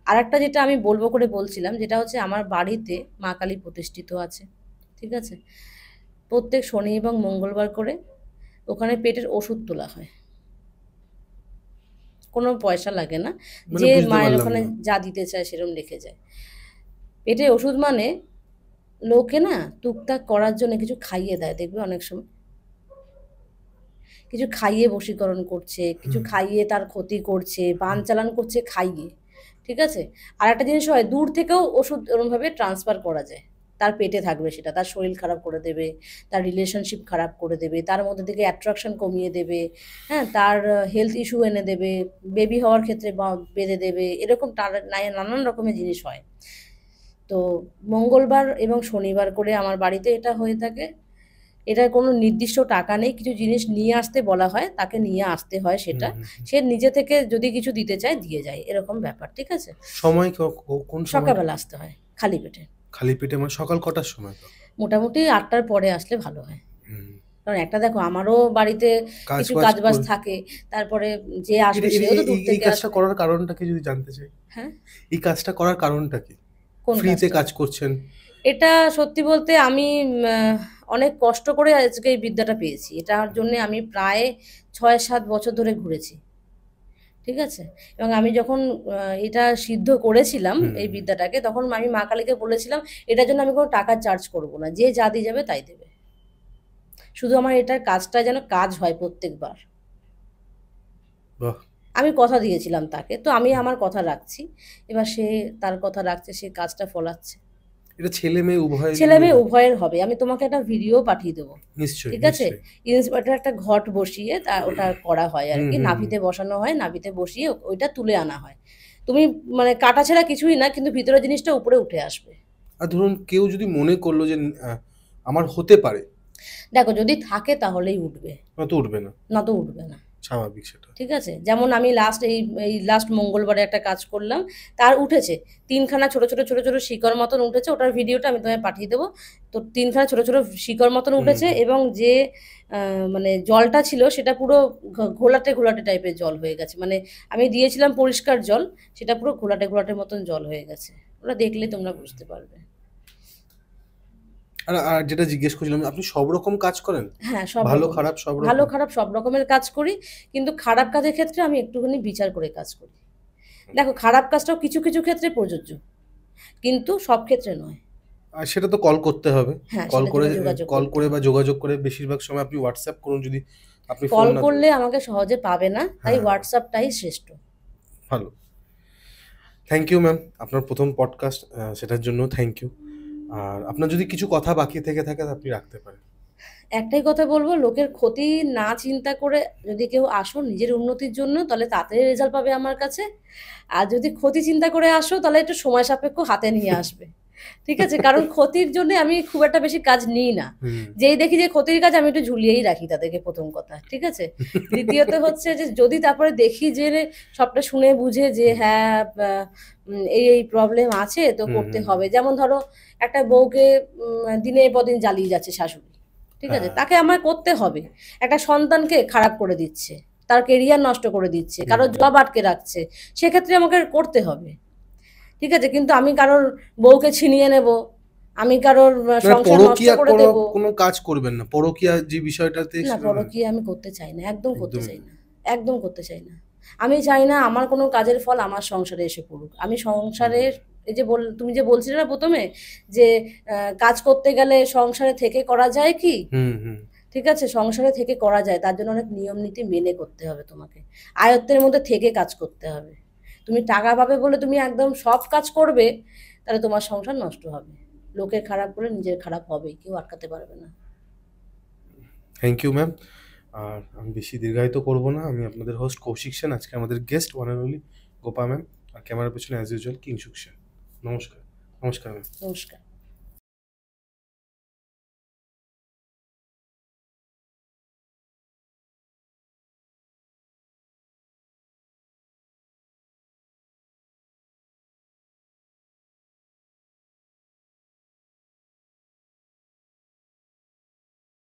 আর একটা যেটা আমি বলবো করে বলছিলাম, যেটা হচ্ছে আমার বাড়িতে মা কালী প্রতিষ্ঠিত আছে। ঠিক আছে, প্রত্যেক শনি এবং মঙ্গলবার করে ওখানে পেটের ওষুধ তোলা হয়, কোনো পয়সা লাগে না, যে মায়ের ওখানে যা দিতে চায় সেরকম রেখে যায়। পেটে ওষুধ মানে লোকে না টুকটাক করার জন্য কিছু খাইয়ে দেয়, দেখবে অনেক সময় কিছু খাইয়ে বশীকরণ করছে, কিছু খাইয়ে তার ক্ষতি করছে, বান চালান করছে খাইয়ে। ঠিক আছে, আর একটা জিনিস হয়, দূর থেকেও ওষুধ ওরমভাবে ট্রান্সফার করা যায়, তার পেটে থাকবে সেটা, তার শরীর খারাপ করে দেবে, তার রিলেশনশিপ খারাপ করে দেবে, তার মধ্যে থেকে অ্যাট্রাকশন কমিয়ে দেবে, হ্যাঁ, তার হেলথ ইস্যু এনে দেবে, বেবি হওয়ার ক্ষেত্রে বেঁধে দেবে, এরকম নানান রকমের জিনিস হয়। তো মঙ্গলবার এবং শনিবার করে আমার বাড়িতে এটা হয়ে থাকে। এটার কোনো নির্দিষ্ট টাকা নেই, কিছু জিনিস নিয়ে আসতে বলা হয়, তাকে নিয়ে আসতে হয়, সেটা সে নিজে থেকে যদি কিছু দিতে চায় দিয়ে যায়, এরকম ব্যাপার। ঠিক আছে, সময় কোন সময়? সকালবেলা আসতে হয় খালি পেটে। খালি পেটে মানে সকাল কটার সময়? মোটামুটি 8টার পরে আসলে ভালো হয়। কারণ একটা দেখো, আমারও বাড়িতে কিছু কাজবাজ থাকে, তারপরে যে আসবে সেও তো দূর থেকে আসবে। এই কাজটা করার কারণটা কি যদি জানতে চাই? হ্যাঁ, এই কাজটা করার কারণটা কি? কোন ফ্রিতে কাজ করছেন? এটা সত্যি বলতে আমি অনেক কষ্ট করে আজকে এই বিদ্যাটা পেয়েছি। এটার জন্য আমি প্রায় 6-7 বছর ধরে ঘুরেছি। ঠিক আছে, এবং আমি যখন এটা সিদ্ধ করেছিলাম এই বিদ্যাটাকে, তখন আমি মা কালীকে বলেছিলাম এটার জন্য আমি কোনো টাকা চার্জ করব না, যে যা দিয়ে যাবে তাই দেবে, শুধু আমার এটার কাজটা যেন কাজ হয় প্রত্যেকবার। আমি কথা দিয়েছিলাম তাকে, তো আমি আমার কথা রাখছি, এবার সে তার কথা রাখছে, সে কাজটা ফলাচ্ছে। এটা ছেলে মেয়ে উভয়ের হবে। আমি তোমাকে একটা ভিডিও পাঠিয়ে দেবো। নিশ্চয়ই, ঠিক আছে, ইন্সপার্টার একটা ঘট বসিয়ে ওটা করা হয় আর কি, নাভিতে বসানো হয়, নাভিতে বসিয়ে ওইটা তুলে আনা হয়। তুমি মানে কাটা ছেঁড়া কিছুই না, কিন্তু ভিতরের জিনিসটা উপরে উঠে আসবে। আর ধরুন কেউ যদি মনে করলো যে আমার হতে পারে, দেখো যদি থাকে তাহলেই উঠবে, না তো উঠবে না, না তো উঠবে না, স্বাভাবিক সেটা। ঠিক আছে, যেমন আমি লাস্ট মঙ্গলবারে একটা কাজ করলাম, তার উঠেছে 3খানা ছোট ছোট ছোট ছোট শিকড় মতন উঠেছে, ওটার ভিডিওটা আমি তোমায় পাঠিয়ে দেবো। তো 3খানা ছোট ছোট শিকড় মতন উঠেছে, এবং যে মানে জলটা ছিল সেটা পুরো ঘোলাটে ঘোলাটে টাইপের জল হয়ে গেছে, মানে আমি দিয়েছিলাম পরিষ্কার জল, সেটা পুরো ঘোলাটে ঘোলাটের মতন জল হয়ে গেছে, ওটা দেখলে তোমরা বুঝতে পারবে। আর যেটা জিজ্ঞেস করছিলাম, আপনি সব রকম কাজ করেন? হ্যাঁ, সব ভালো রকম, খারাপ সব রকম? ভালো খারাপ সব রকমের কাজ করি, কিন্তু খারাপ কাজের ক্ষেত্রে আমি একটুখানি বিচার করে কাজ করি। দেখো, খারাপ কাজটাও কিছু কিছু ক্ষেত্রে প্রযোজ্য, কিন্তু সব ক্ষেত্রে নয়। আর সেটা তো কল করতে হবে। হ্যাঁ, কল করে বা যোগাযোগ করে, বেশিরভাগ সময় আপনি হোয়াটসঅ্যাপ করুন, যদি আপনি কল করলে আমাকে সহজে পাবে না, তাই হোয়াটসঅ্যাপটাই শ্রেষ্ঠ। ভালো। থ্যাংক ইউ ম্যাম, আপনার প্রথম পডকাস্ট, সেটার জন্য থ্যাংক ইউ। আর আপনার যদি কিছু কথা বাকি থেকে থাকে আপনি রাখতে পারেন। একটাই কথা বলবো, লোকের ক্ষতি না চিন্তা করে যদি কেউ আসো নিজের উন্নতির জন্য, তাহলে তাড়াতাড়ি রেজাল্ট পাবে আমার কাছে। আর যদি ক্ষতি চিন্তা করে আসো, তাহলে একটু সময় সাপেক্ষ হাতে নিয়ে আসবে। ঠিক আছে? কারণ ক্ষতির জন্য আমি খুব একটা বেশি কাজ নিই না। হুম। যেই দেখি যে ক্ষতির কাজ, আমি একটু ঝুলিয়েই রাখি তাদেরকে, প্রথম কথা। ঠিক আছে? দ্বিতীয়ত হচ্ছে যে যদি তারপরে দেখি যে সবটা শুনে বুঝে যে হুম। হ্যাঁ, এই প্রবলেম আছে, তো হুম, করতে হুম, হবে। যেমন ধরো, একটা বউকে দিনের পর দিন জ্বালিয়ে যাচ্ছে শাশুড়ি। ঠিক আছে? হ্যাঁ। তাকে আমার করতে হবে। একটা সন্তানকে খারাপ করে দিচ্ছে, তার কেরিয়ার নষ্ট করে দিচ্ছে, হুম, কারোর হুম। জব আটকে রাখছে, সেক্ষেত্রে আমাকে করতে হবে। ঠিক আছে? কিন্তু আমি কারোর বউকে ছিনিয়ে নেব, আমি কারোর মানে সংসার নষ্ট পরকীয়া করে কোনো দেব। কোনো কাজ করবেন না, পরকীয়া যে বিষয়টাতে না, ছিল না। পরকীয়া আমি করতে চাই না, একদম করতে একদমই চাই না। না, একদম করতে চাই না। আমি চাই না আমার কোনো কাজের ফল আমার সংসারে এসে পড়ুক। আমি হুম, সংসারের, এই যে তুমি যে বলছিলে না প্রথমে, যে কাজ করতে গেলে সংসারে থেকে করা যায় কি? হুম, হুম। ঠিক আছে? সংসারে থেকে করা যায়, তার জন্য অনেক নিয়ম নীতি মেনে করতে হবে তোমাকে। আয়ত্তের মধ্যে থেকে কাজ করতে হবে। তুমি টাকা পাবে বলে তুমি একদম সব কাজ করবে, তাহলে তোমার সংসার নষ্ট হবে। লোকের খারাপ করে নিজের খারাপ হবেই, কেউ আটকাতে পারবে না। Thank you ma'am. আর আমি বেশি দীর্ঘায়িত করব না। আমি আপনাদের হোস্ট কৌশিক সেন, আজকে আমাদের guest one and only Gopa ma'am, আর ক্যামেরার পেছনে অ্যাজ ইউজুয়াল কিংসুক সেন। নমস্কার। নমস্কার ম্যাম। নমস্কার।